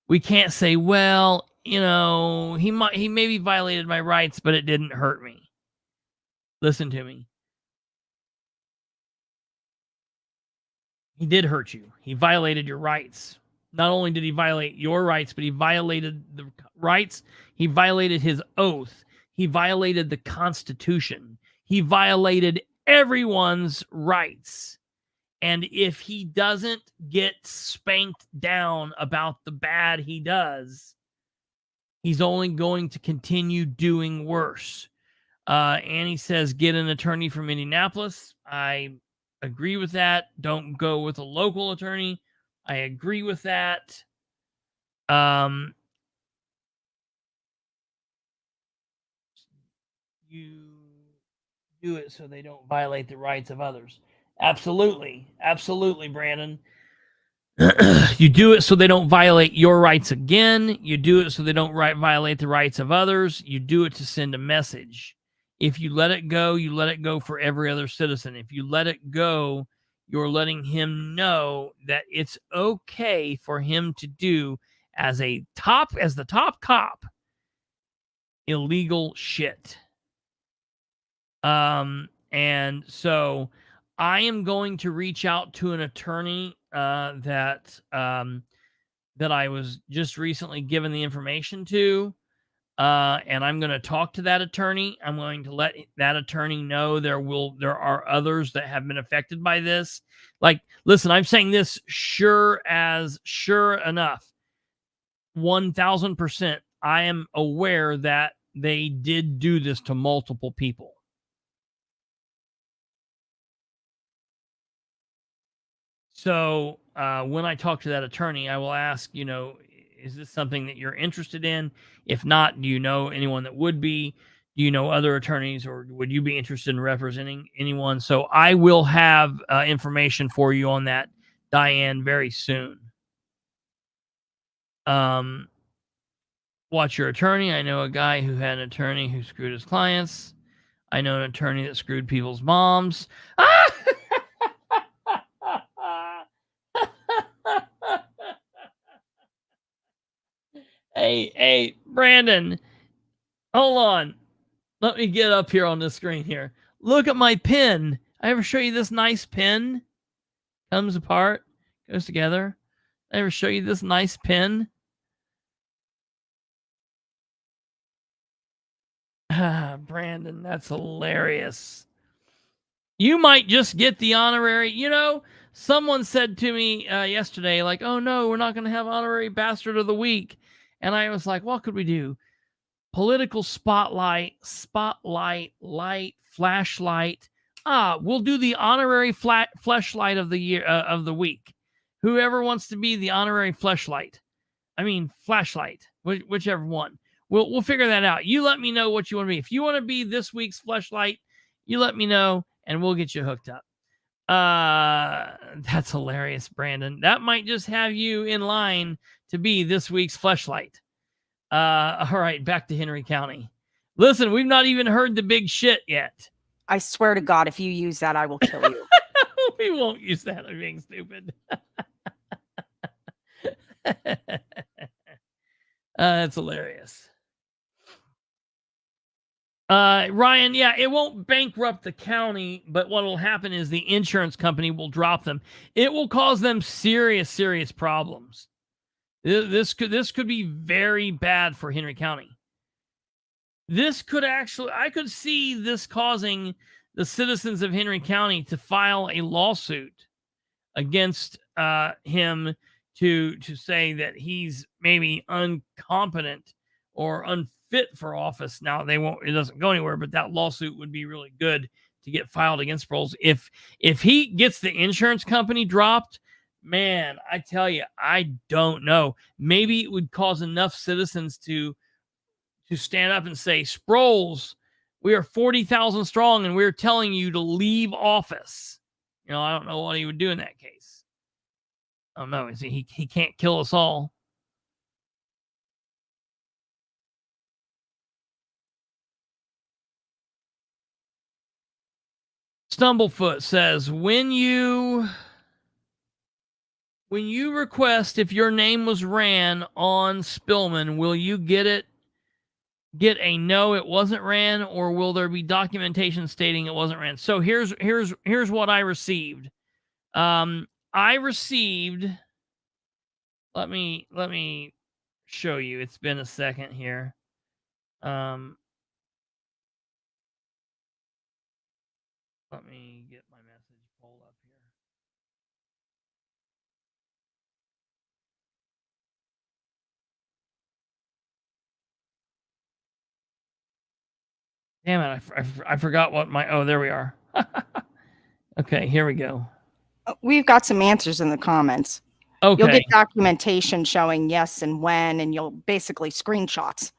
We can't say, well, he maybe violated my rights, but it didn't hurt me. Listen to me. He did hurt you. He violated your rights. Not only did he violate your rights, but he violated the rights. He violated his oath. He violated the Constitution. He violated everyone's rights. And if he doesn't get spanked down about the bad he does, he's only going to continue doing worse. Annie says, get an attorney from Indianapolis. I agree with that. Don't go with a local attorney. I agree with that. You do it so they don't violate the rights of others. Absolutely. Absolutely, Brandon. You do it so they don't violate your rights again. You do it so they don't violate the rights of others. You do it to send a message. If you let it go, you let it go for every other citizen. If you let it go, you're letting him know that it's okay for him to do as the top cop, illegal shit. And so I am going to reach out to an attorney that I was just recently given the information to, and I'm going to talk to that attorney. I'm going to let that attorney know there are others that have been affected by this. Like, listen, I'm saying this sure enough, 1,000%. I am aware that they did do this to multiple people. So when I talk to that attorney, I will ask, is this something that you're interested in? If not, do you know anyone that would be? Do you know other attorneys, or would you be interested in representing anyone? So I will have information for you on that, Diane, very soon. Watch your attorney. I know a guy who had an attorney who screwed his clients. I know an attorney that screwed people's moms. Hey, Brandon, hold on. Let me get up here on the screen here. Look at my pen. I ever show you this nice pen? Comes apart, goes together. I ever show you this nice pen? Brandon, that's hilarious. You might just get the honorary. Someone said to me yesterday, like, oh no, we're not going to have honorary bastard of the week. And I was like, what could we do? Political spotlight, light, flashlight. We'll do the honorary fleshlight of the year, of the week. Whoever wants to be the honorary flashlight, whichever one. We'll figure that out. You let me know what you want to be. If you want to be this week's fleshlight, you let me know, and we'll get you hooked up. That's hilarious, Brandon. That might just have you in line to be this week's fleshlight. All right, back to Henry County. Listen, we've not even heard the big shit yet. I swear to God, if you use that, I will kill you. We won't use that. I'm being stupid. That's hilarious. Ryan, yeah, it won't bankrupt the county, but what will happen is the insurance company will drop them. It will cause them serious problems. This could be very bad for Henry County. This could actually, I could see this causing the citizens of Henry County to file a lawsuit against him to say that he's maybe incompetent or unfit for office. Now it doesn't go anywhere, but that lawsuit would be really good to get filed against Sproles. If he gets the insurance company dropped, man, I tell you, I don't know. Maybe it would cause enough citizens to stand up and say, Sproles, we are 40,000 strong and we're telling you to leave office. I don't know what he would do in that case. I don't know. He can't kill us all. Stumblefoot says, when you request if your name was ran on Spillman, will you get a no, it wasn't ran, or will there be documentation stating it wasn't ran? So here's what I received. I received, let me show you. It's been a second here. Let me get my message pulled up here. Damn it, I forgot what there we are. Okay, here we go. We've got some answers in the comments. Okay. You'll get documentation showing yes and when, and you'll basically screenshots.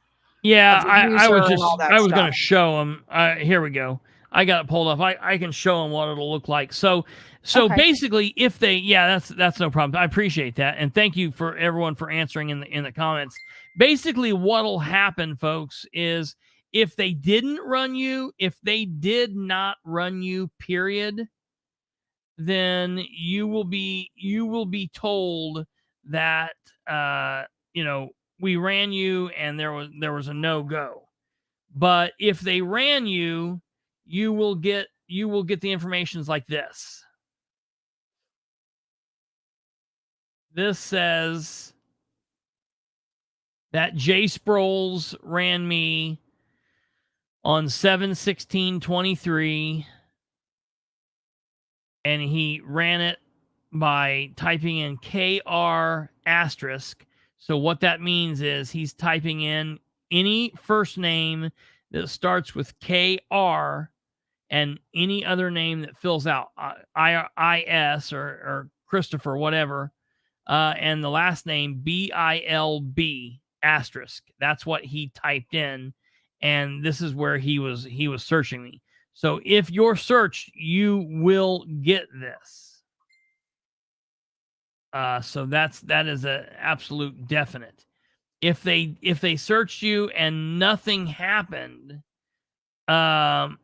Yeah, I was going to stuff. show them. Here we go. I got it pulled up. I can show them what it'll look like. So Okay. basically, if they, that's no problem. I appreciate that, and thank you for everyone for answering in the comments. Basically, what'll happen, folks, is if they did not run you, period, then you will be told that we ran you and there was a no-go. But if they ran you, you will get the information like this. This says that Jay Sproles ran me on 7/16/23, and he ran it by typing in KR asterisk. So what that means is he's typing in any first name that starts with KR and any other name that fills out IS or Kristopher, whatever, and the last name BILB asterisk. That's what he typed in, and this is where he was searching me. So if you're searched, you will get this. So that is an absolute definite. If they searched you and nothing happened, can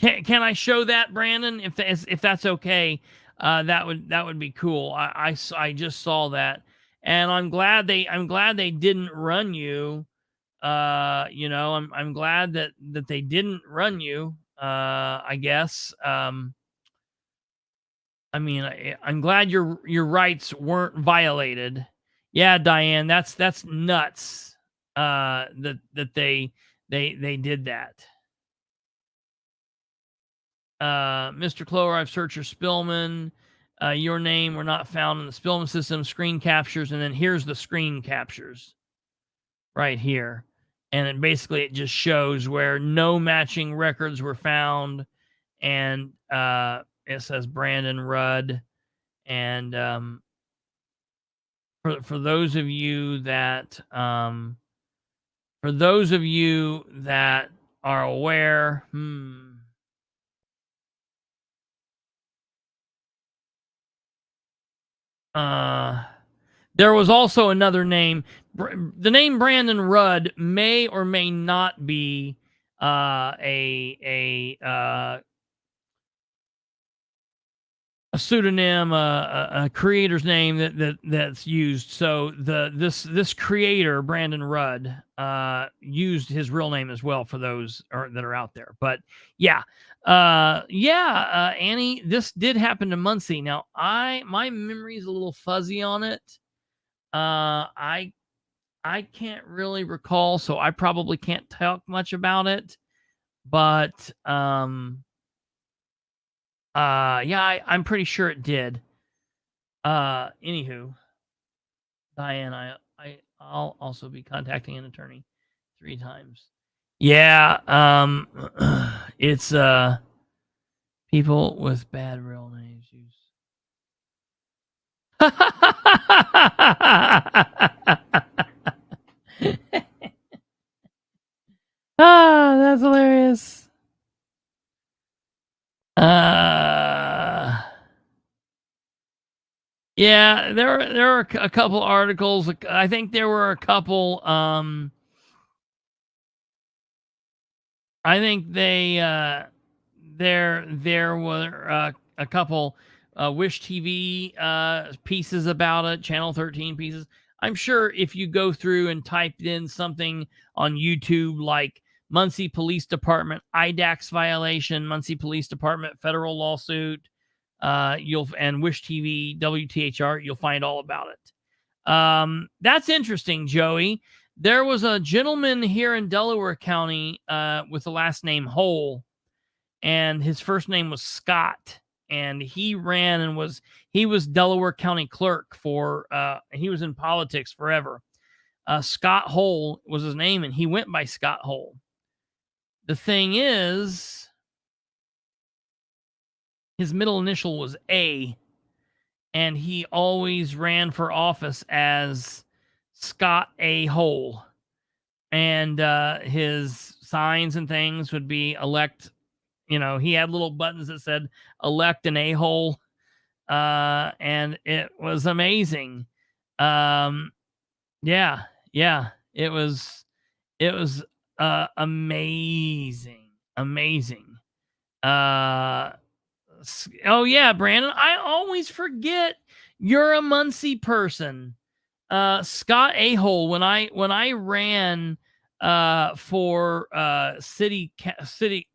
I show that, Brandon? If that's okay, that would be cool. I just saw that, and I'm glad they didn't run you. I'm glad that they didn't run you. I guess. I'm glad your rights weren't violated. Yeah, Diane, that's nuts. That they did that. Mr. Clover, I've searched your Spillman. Your name were not found in the Spillman system. Screen captures, and then here's the screen captures right here. And it just shows where no matching records were found, and it says Brandon Rudd. And for those of you that are aware, there was also another name. The name Brandon Rudd may or may not be a pseudonym, a creator's name that's used. So this creator, Brandon Rudd, used his real name as well for those that are out there. But Annie, this did happen to Muncie. Now my memory is a little fuzzy on it. I can't really recall, so I probably can't talk much about it. but yeah, I'm pretty sure it did. Anywho, Diane, I'll also be contacting an attorney 3 times. Yeah, it's people with bad real names use. That's hilarious. Yeah, there are a couple articles. I think there were a couple. I think there were a couple Wish TV pieces about it, Channel 13 pieces. I'm sure if you go through and typed in something on YouTube like Muncie Police Department IDAX violation, Muncie Police Department federal lawsuit, and Wish TV WTHR, you'll find all about it. That's interesting, Joey. There was a gentleman here in Delaware County with the last name Hole, and his first name was Scott, and he ran and he was Delaware County clerk for he was in politics forever. Scott Hole was his name, and he went by Scott Hole. The thing is, his middle initial was A, and he always ran for office as Scott A. Hole. And his signs and things would be elect, he had little buttons that said elect an a-hole. And it was amazing. Yeah, it was amazing. Oh yeah, Brandon, I always forget you're a Muncie person. Scott A-hole, when I ran for city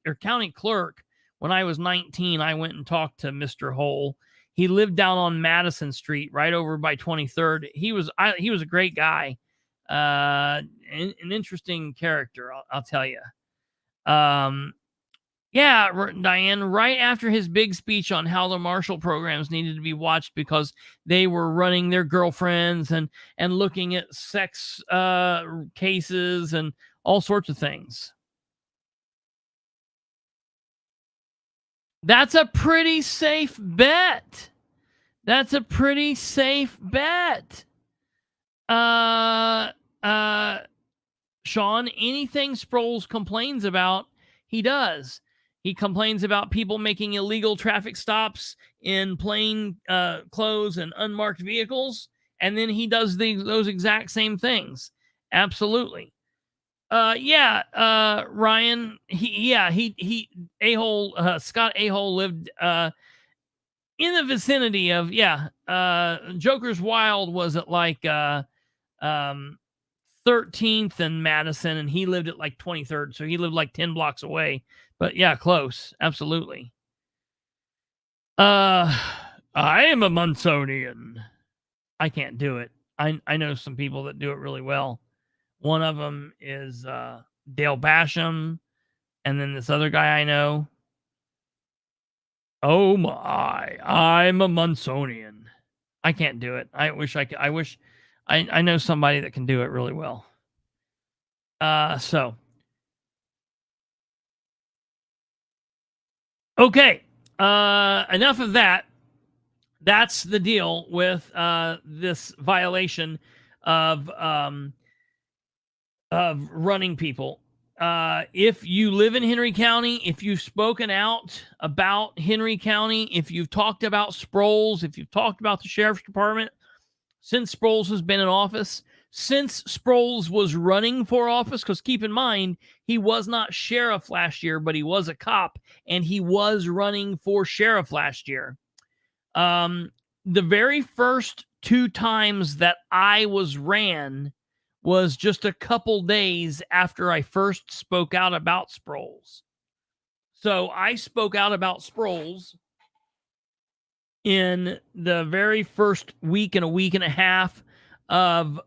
or county clerk when I was 19, I went and talked to Mr. Hole. He lived down on Madison Street, right over by 23rd. He was a great guy, an interesting character, I'll tell you. Yeah, Diane, right after his big speech on how the Marshall programs needed to be watched because they were running their girlfriends and looking at sex cases and all sorts of things. That's a pretty safe bet. Sean, anything Sproles complains about, he does. He complains about people making illegal traffic stops in plain clothes and unmarked vehicles, and then he does those exact same things. Absolutely. Ryan, Scott A-hole lived in the vicinity of, Joker's Wild was at like 13th and Madison, and he lived at like 23rd, so he lived like 10 blocks away. But yeah, close. Absolutely. I am a Munsonian. I can't do it. I know some people that do it really well. One of them is Dale Basham, and then this other guy I know. Oh my, I'm a Munsonian. I can't do it. I wish I could. I know somebody that can do it really well. So. Okay. Enough of that. That's the deal with this violation of running people. If you live in Henry County, if you've spoken out about Henry County, if you've talked about Sproles, if you've talked about the Sheriff's Department, since Sproles has been in office, since Sproles was running for office, because keep in mind, he was not sheriff last year, but he was a cop, and he was running for sheriff last year. The very first 2 times that I was ran was just a couple days after I first spoke out about Sproles. So I spoke out about Sproles in the very first week and a week and a half of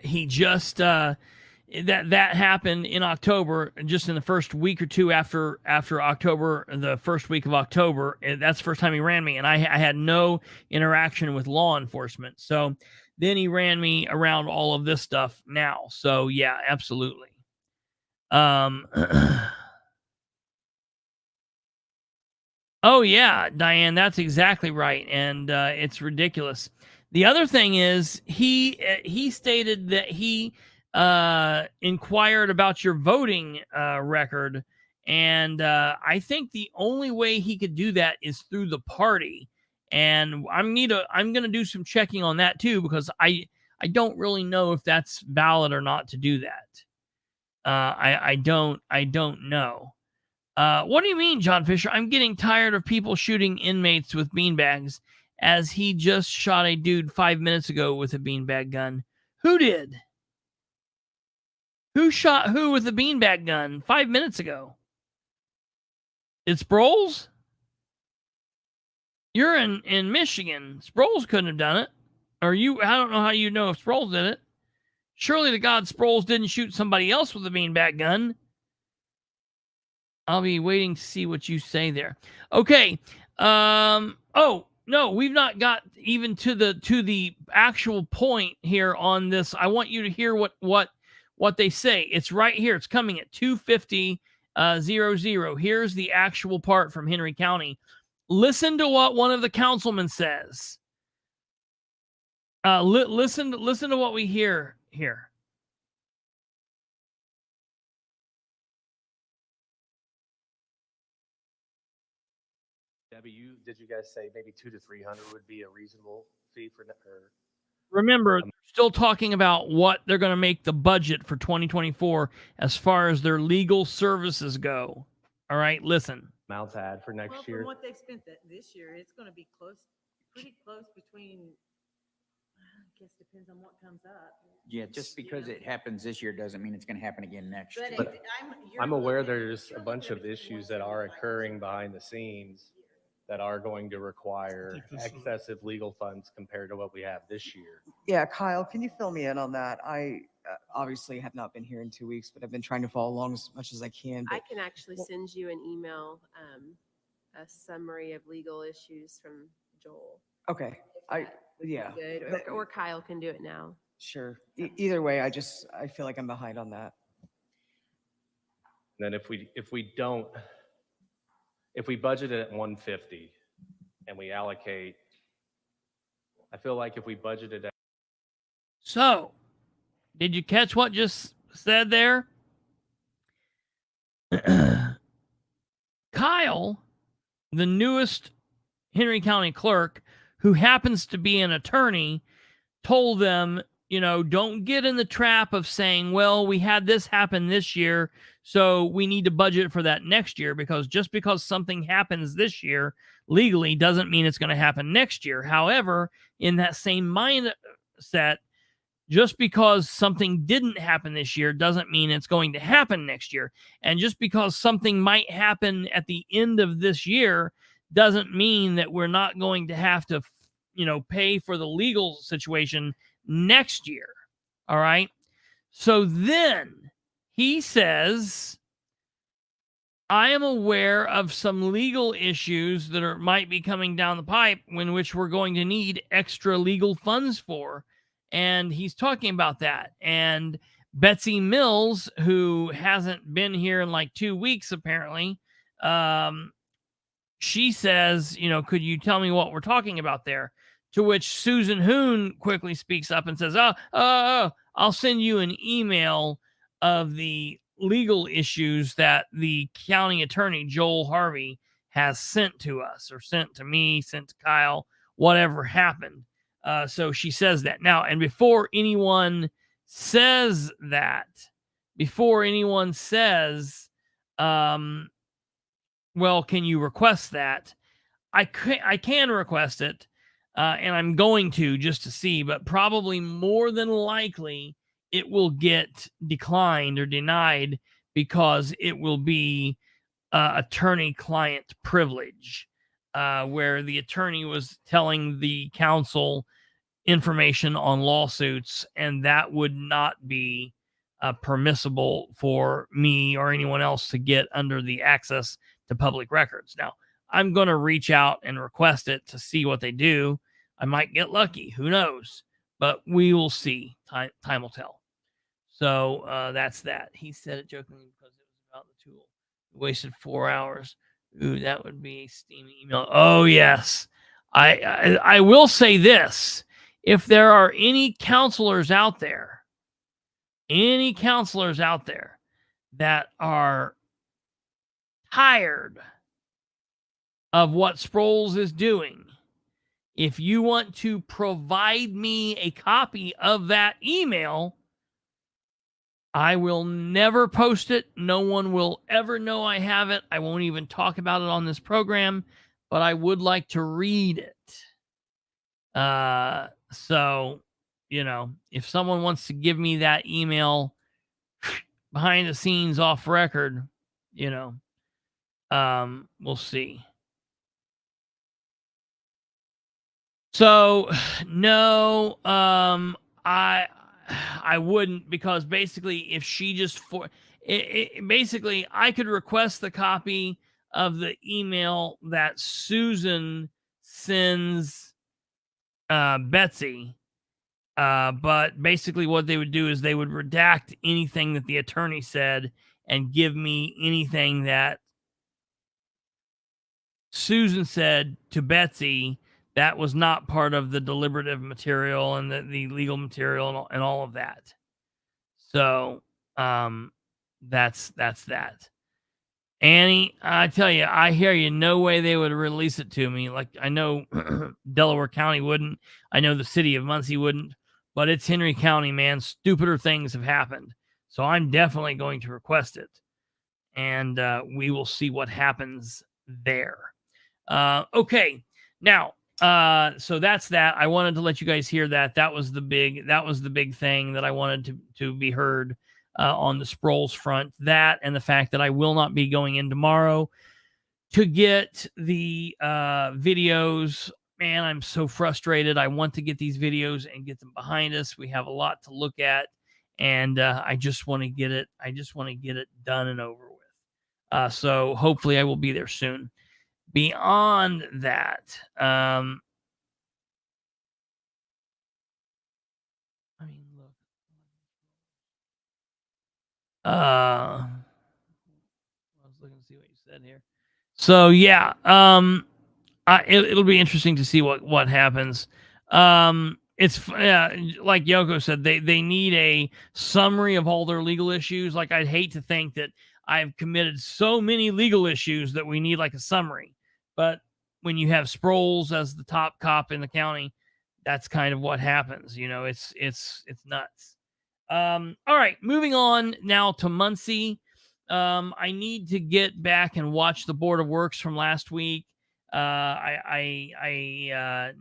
he just that happened in October, just in the first week or two after October, the first week of October. That's the first time he ran me, and I had no interaction with law enforcement. So then he ran me around all of this stuff now. So yeah, absolutely. Oh yeah, Diane, that's exactly right, and it's ridiculous. The other thing is he stated that he inquired about your voting record, and I think the only way he could do that is through the party. And I'm going to do some checking on that too, because I don't really know if that's valid or not to do that. I don't know. What do you mean, John Fisher? I'm getting tired of people shooting inmates with beanbags, as he just shot a dude 5 minutes ago with a beanbag gun. Who did? Who shot who with a beanbag gun 5 minutes ago? It's Sproles? You're in Michigan. Sproles couldn't have done it. Or you, I don't know how you know if Sproles did it. Surely to God, Sproles didn't shoot somebody else with a beanbag gun. I'll be waiting to see what you say there. Okay. Oh, no, we've not got even to the actual point here on this. I want you to hear what they say. It's right here. It's coming at 2:50:00. Here's the actual part from Henry County. Listen to what one of the councilmen says. Listen to what we hear here. Debbie, did you guys say maybe 200 to 300 would be a reasonable fee for? Remember, they're still talking about what they're going to make the budget for 2024 as far as their legal services go. All right, listen. Amounts to add for next year. From what they've spent this year, it's going to be pretty close between. I guess depends on what comes up. Yeah, just because it happens this year doesn't mean it's going to happen again next year. But I'm aware there's a bunch of issues that are occurring behind the scenes that are going to require excessive legal funds compared to what we have this year. Yeah, Kyle, can you fill me in on that? I obviously have not been here in 2 weeks, but I've been trying to follow along as much as I can. I can actually send you an email, a summary of legal issues from Joel. Okay, yeah. Good. Or Kyle can do it now. Sure. Either way, I feel like I'm behind on that. And then if we budget it at 150 and we allocate, I feel like if we budgeted at. So, did you catch what just said there? Kyle, the newest Henry County clerk, who happens to be an attorney, told them, don't get in the trap of saying, well, we had this happen this year, so we need to budget for that next year, because just because something happens this year legally doesn't mean it's going to happen next year. However, in that same mindset, just because something didn't happen this year doesn't mean it's going to happen next year. And just because something might happen at the end of this year doesn't mean that we're not going to have to, pay for the legal situation next year. All right. So then he says, I am aware of some legal issues that might be coming down the pipe in which we're going to need extra legal funds for. And he's talking about that. And Betsy Mills, who hasn't been here in like 2 weeks, apparently, she says, could you tell me what we're talking about there? To which Susan Hoon quickly speaks up and says, I'll send you an email of the legal issues that the county attorney, Joel Harvey, has sent to us, or sent to me, sent to Kyle, whatever happened. So she says that. Now, and before anyone says, well, can you request that? I can request it, and I'm going to, just to see, but probably more than likely it will get declined or denied, because it will be attorney-client privilege, where the attorney was telling the council information on lawsuits, and that would not be permissible for me or anyone else to get under the access to public records. Now, I'm going to reach out and request it to see what they do. I might get lucky. Who knows? But we will see. Time will tell. So that's that. He said it jokingly because it was about the tool. Wasted 4 hours. Ooh, that would be a steamy email. Oh, yes. I will say this. If there are any counselors out there that are tired of what Sproles is doing, if you want to provide me a copy of that email, I will never post it. No one will ever know I have it. I won't even talk about it on this program, but I would like to read it. So, if someone wants to give me that email behind the scenes off record, we'll see. So, no, I wouldn't, because basically if she just basically I could request the copy of the email that Susan sends Betsy, but basically what they would do is they would redact anything that the attorney said and give me anything that Susan said to Betsy that was not part of the deliberative material and the legal material and all of that. So that's that. Annie, I tell you, I hear you. No way they would release it to me. Like, I know Delaware County wouldn't. I know the city of Muncie wouldn't. But it's Henry County, man. Stupider things have happened. So I'm definitely going to request it. And we will see what happens there. Okay. Now, so that's that. I wanted to let you guys hear that. That was the big thing that I wanted to be heard on the Sproles front. That and the fact that I will not be going in tomorrow to get the videos. Man, I'm so frustrated. I want to get these videos and get them behind us. We have a lot to look at, and I just want to get it. I just want to get it done and over with. So hopefully I will be there soon. Beyond that, I mean, look. I was looking to see what you said here. So yeah, it'll be interesting to see what happens. It's like Yoko said, they need a summary of all their legal issues. Like, I'd hate to think that I've committed so many legal issues that we need like a summary. But when you have Sproles as the top cop in the county, that's kind of what happens. It's nuts. All right, moving on now to Muncie. I need to get back and watch the Board of Works from last week. I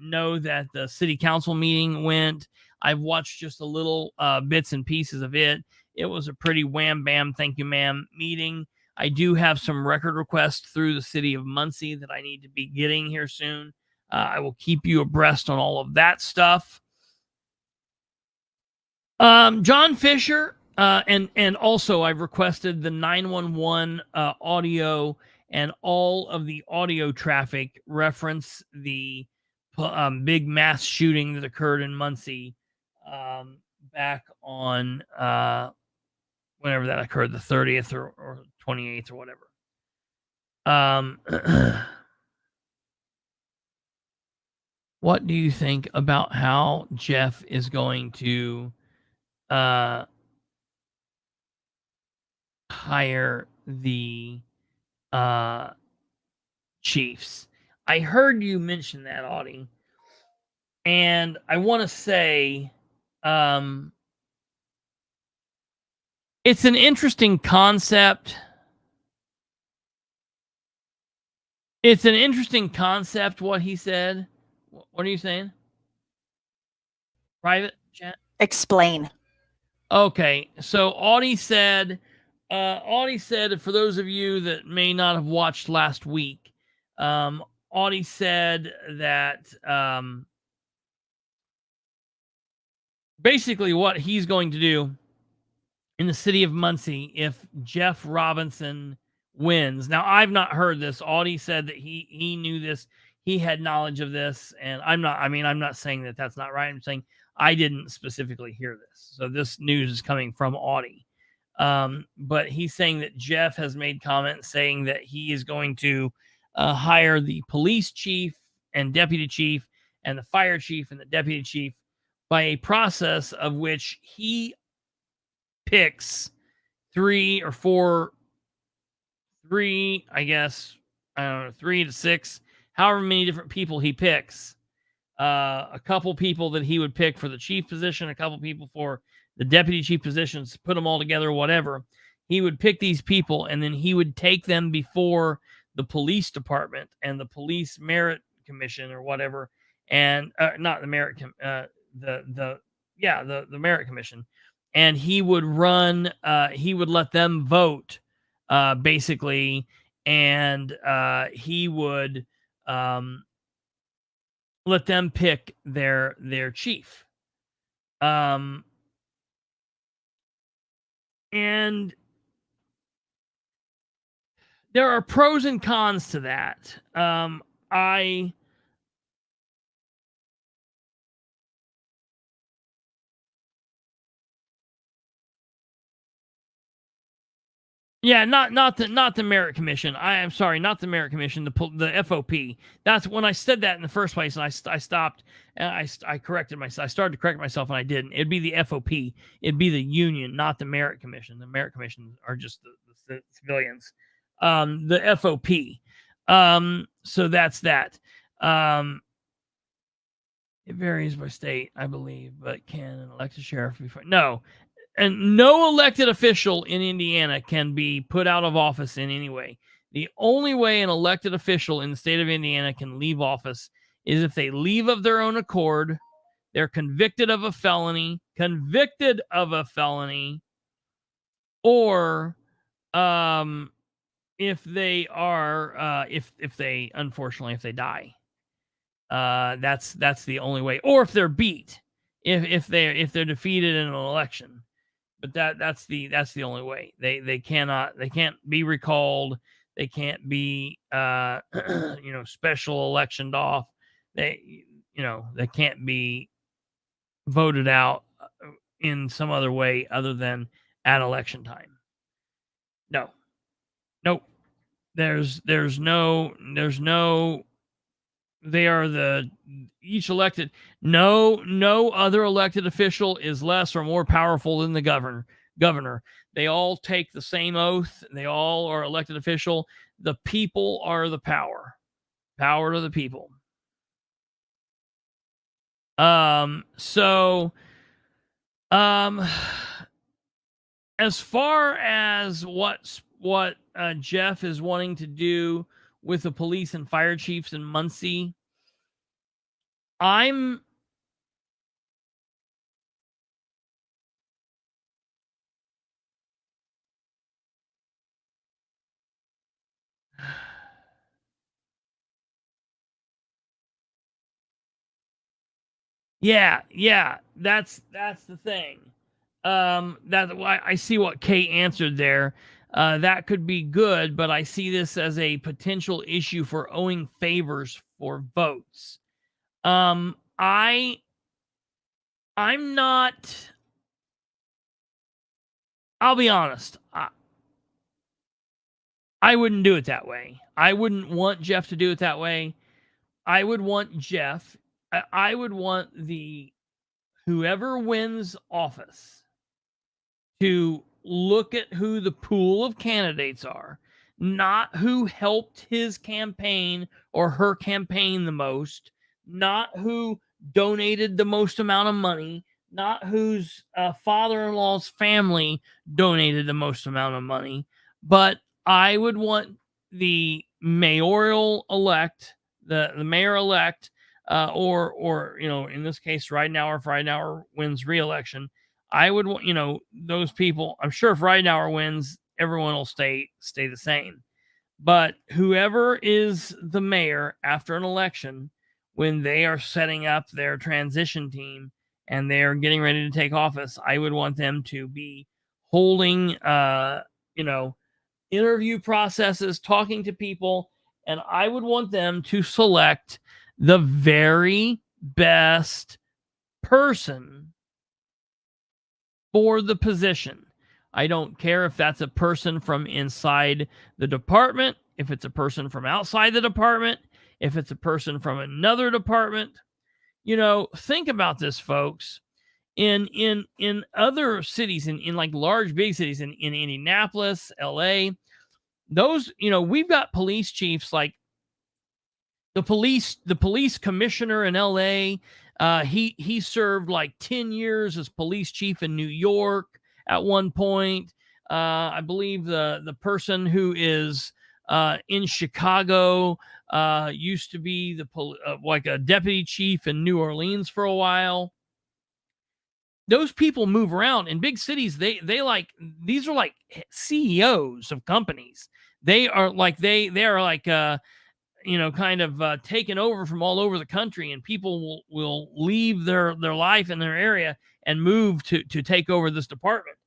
know that the city council meeting went. I've watched just a little bits and pieces of it. It was a pretty wham bam, thank you ma'am meeting. I do have some record requests through the city of Muncie that I need to be getting here soon. I will keep you abreast on all of that stuff. John Fisher, and also I've requested the 911 audio and all of the audio traffic reference the big mass shooting that occurred in Muncie back on whenever that occurred, the 30th or 28th or whatever. What do you think about how Jeff is going to hire the chiefs? I heard you mention that, Audie, and I want to say it's an interesting concept. It's an interesting concept, what he said. What are you saying? Private chat? Explain. Okay, so Audie said, for those of you that may not have watched last week, Audie said that basically what he's going to do in the city of Muncie if Jeff Robinson wins. Now, I've not heard this. Audie said that he knew this. He had knowledge of this, and I'm not saying that that's not right. I'm saying I didn't specifically hear this. So this news is coming from Audie. But he's saying that Jeff has made comments saying that he is going to hire the police chief and deputy chief and the fire chief and the deputy chief by a process of which he picks 3 to 6, however many different people he picks. A couple people that he would pick for the chief position, a couple people for the deputy chief positions, put them all together, whatever. He would pick these people, and then he would take them before the police department and the police merit commission or whatever, and not the merit, the merit commission, and he would he would let them vote, basically, and he would let them pick their chief. And there are pros and cons to that. Yeah, not the merit commission. I am sorry, not the merit commission. The FOP. That's when I said that in the first place, and I stopped. And I corrected myself. I started to correct myself, and I didn't. It'd be the FOP. It'd be the union, not the merit commission. The merit commission are just the civilians. The FOP. So that's that. It varies by state, I believe, but can an elected sheriff be fired? No. And no elected official in Indiana can be put out of office in any way. The only way an elected official in the state of Indiana can leave office is if they leave of their own accord, they're convicted of a felony, or if they are, if they die. That's the only way. Or if they're beat, if they're defeated in an election. But that's the only way. They can't be recalled. They can't be special electioned off. They can't be voted out in some other way other than at election time. No. Nope. There's no they are each elected. No other elected official is less or more powerful than the governor. They all take the same oath. They all are elected official. The people are the power. Power to the people. As far as what Jeff is wanting to do with the police and fire chiefs in Muncie, yeah, that's the thing. That's why I see what Kate answered there. That could be good, but I see this as a potential issue for owing favors for votes. I'm not. I'll be honest. I wouldn't do it that way. I wouldn't want Jeff to do it that way. I would want whoever wins office to look at who the pool of candidates are, not who helped his campaign or her campaign the most, not who donated the most amount of money, not whose father-in-law's family donated the most amount of money, but I would want the mayoral-elect, the mayor-elect, or in this case, Ridenhour wins re-election. I would want, those people. I'm sure if Ridenhour wins, everyone will stay the same. But whoever is the mayor after an election, when they are setting up their transition team and they're getting ready to take office, I would want them to be holding, interview processes, talking to people, and I would want them to select the very best person for the position. I don't care if that's a person from inside the department, if it's a person from outside the department, if it's a person from another department. Think about this, folks. In other cities, in like large big cities, in Indianapolis, LA, those, we've got police chiefs like the police commissioner in LA. He served like 10 years as police chief in New York at one point. I believe the person who is in Chicago used to be like a deputy chief in New Orleans for a while. Those people move around in big cities. These are like CEOs of companies. They are like kind of taken over from all over the country, and people will leave their life in their area and move to take over this department.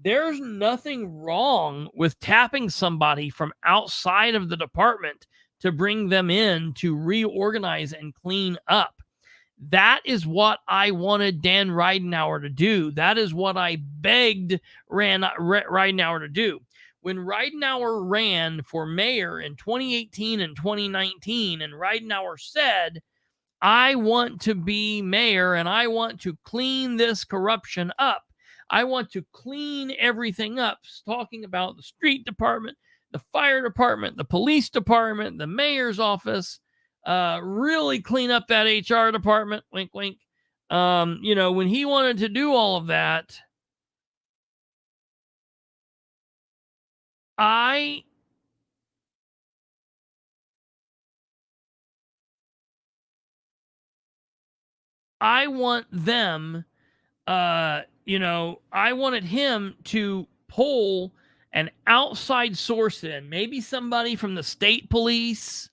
There's nothing wrong with tapping somebody from outside of the department to bring them in to reorganize and clean up. That is what I wanted Dan Ridenour to do. That is what I begged Ridenour to do. When Ridenour ran for mayor in 2018 and 2019, and Ridenour said, I want to be mayor and I want to clean this corruption up. I want to clean everything up. Talking about the street department, the fire department, the police department, the mayor's office, really clean up that HR department. Wink, wink. When he wanted to do all of that, I want them, I wanted him to pull an outside source in, maybe somebody from the state police,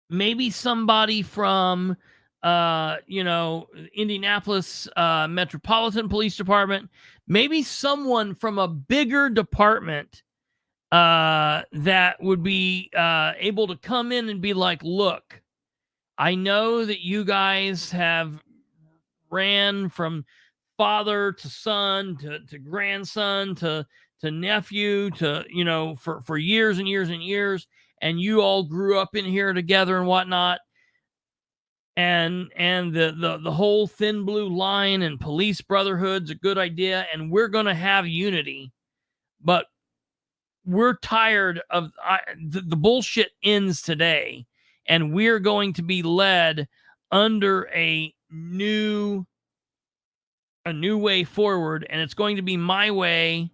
maybe somebody from, Indianapolis Metropolitan Police Department, maybe someone from a bigger department that would be able to come in and be like, look, I know that you guys have ran from father to son to grandson to nephew to, for years and years and years, and you all grew up in here together and whatnot. And the whole thin blue line and police brotherhood's a good idea, and we're going to have unity, but we're tired of the bullshit ends today, and we're going to be led under a new way forward, and it's going to be my way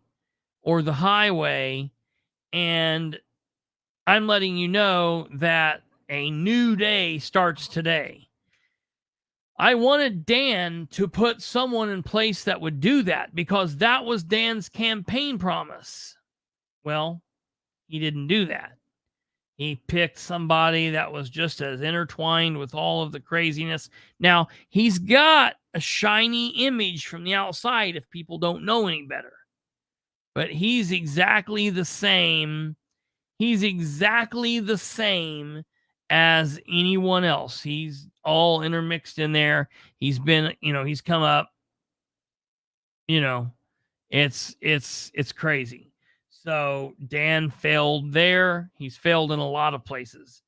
or the highway. And I'm letting you know that a new day starts today. I wanted Dan to put someone in place that would do that, because that was Dan's campaign promise. Well, he didn't do that. He picked somebody that was just as intertwined with all of the craziness. Now, he's got a shiny image from the outside if people don't know any better. But he's exactly the same. He's exactly the same as anyone else. He's all intermixed in there. He's been, he's come up, it's crazy. So Dan failed there. He's failed in a lot of places.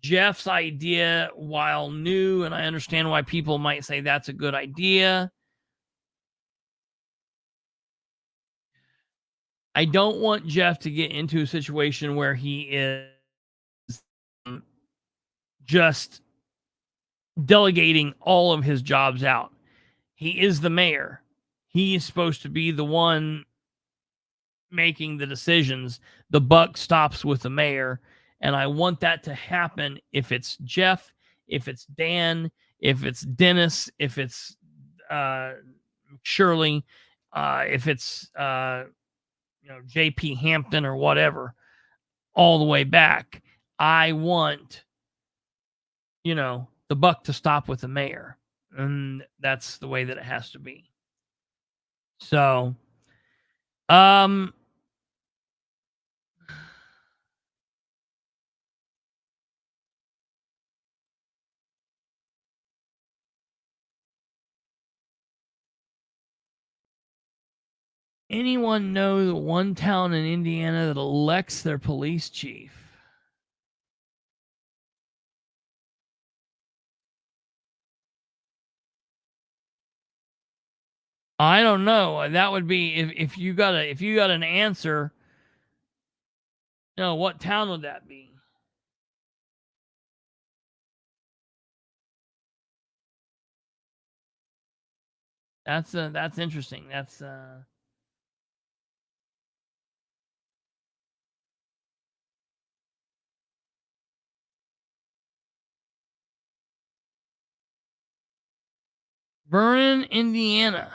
Jeff's idea, while new, and I understand why people might say that's a good idea, I don't want Jeff to get into a situation where he is just delegating all of his jobs out. He is the mayor. He is supposed to be the one making the decisions. The buck stops with the mayor, and I want that to happen. If it's Jeff, if it's Dan, if it's Dennis, if it's Shirley, if it's JP Hampton or whatever, all the way back, I want the buck to stop with the mayor. And that's the way that it has to be. So, anyone know the one town in Indiana that elects their police chief? I don't know. That would be if you got an answer. No, what town would that be? That's interesting. That's Vernon, Indiana.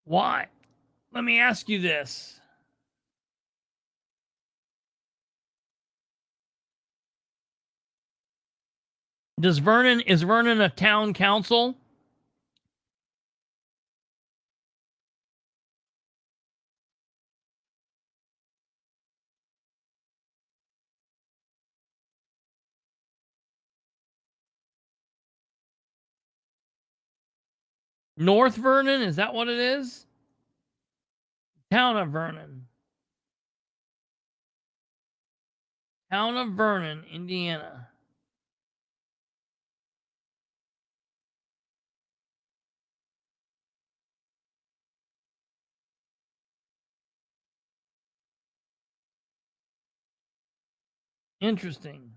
Why? Let me ask you this. Is Vernon a town council? North Vernon, is that what it is? Town of Vernon. Town of Vernon, Indiana. Interesting.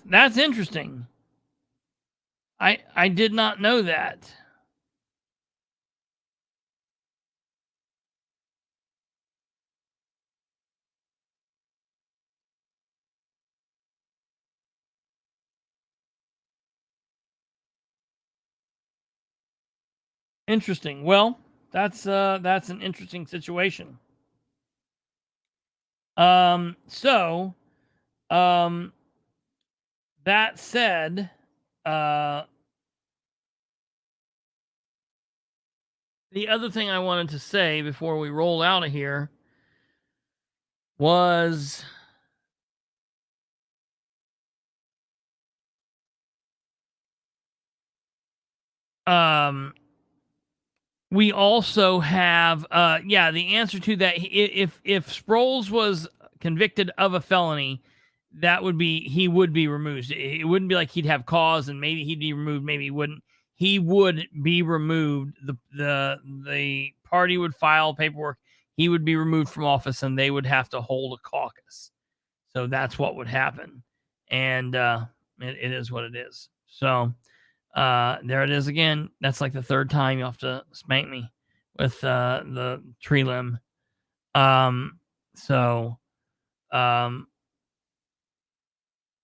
That's interesting. I did not know that. Interesting. Well, that's an interesting situation. So, that said, the other thing I wanted to say before we roll out of here was we also have the answer to that. If Sproles was convicted of a felony, that would be he would be removed. It wouldn't be like he'd have cause and maybe he'd be removed, maybe he wouldn't. He would be removed. The party would file paperwork. He would be removed from office, and they would have to hold a caucus. So that's what would happen, and it is what it is. So there it is again. That's like the third time you have to spank me with the tree limb.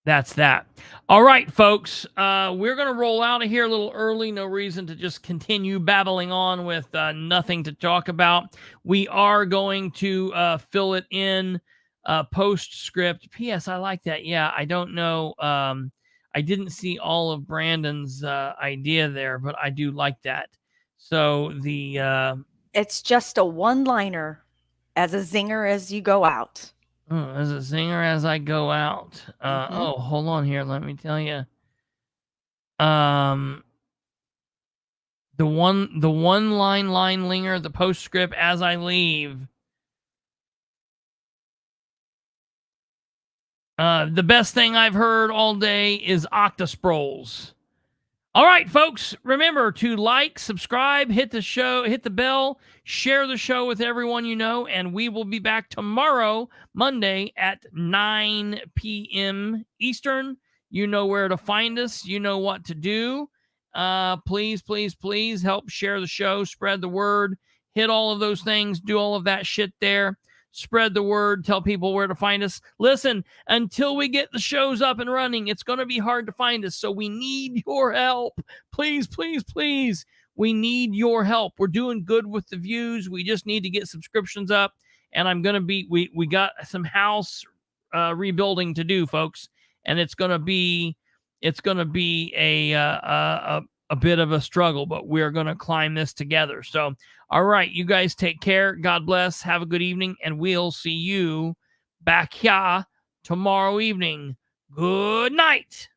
That's that. All right, folks. We're going to roll out of here a little early. No reason to just continue babbling on with nothing to talk about. We are going to fill it in postscript. P.S. I like that. Yeah, I don't know. I didn't see all of Brandon's idea there, but I do like that. So it's just a one-liner as a zinger as you go out. Oh, as a zinger as I go out. Oh, hold on here. Let me tell you. The one line linger, the postscript as I leave. The best thing I've heard all day is Octosproles. All right, folks, remember to like, subscribe, hit the bell, share the show with everyone you know, and we will be back tomorrow, Monday at 9 p.m. Eastern. You know where to find us. You know what to do. Please, please, please help share the show, spread the word, hit all of those things, do all of that shit there Spread the word. Tell people where to find us. Listen, until we get the shows up and running, it's going to be hard to find us. So we need your help. Please, please, please. We need your help. We're doing good with the views. We just need to get subscriptions up. And I'm going to be, we got some house rebuilding to do, folks. And it's going to be a bit of a struggle, but we're going to climb this together. So, all right, you guys take care. God bless. Have a good evening, and we'll see you back here tomorrow evening. Good night.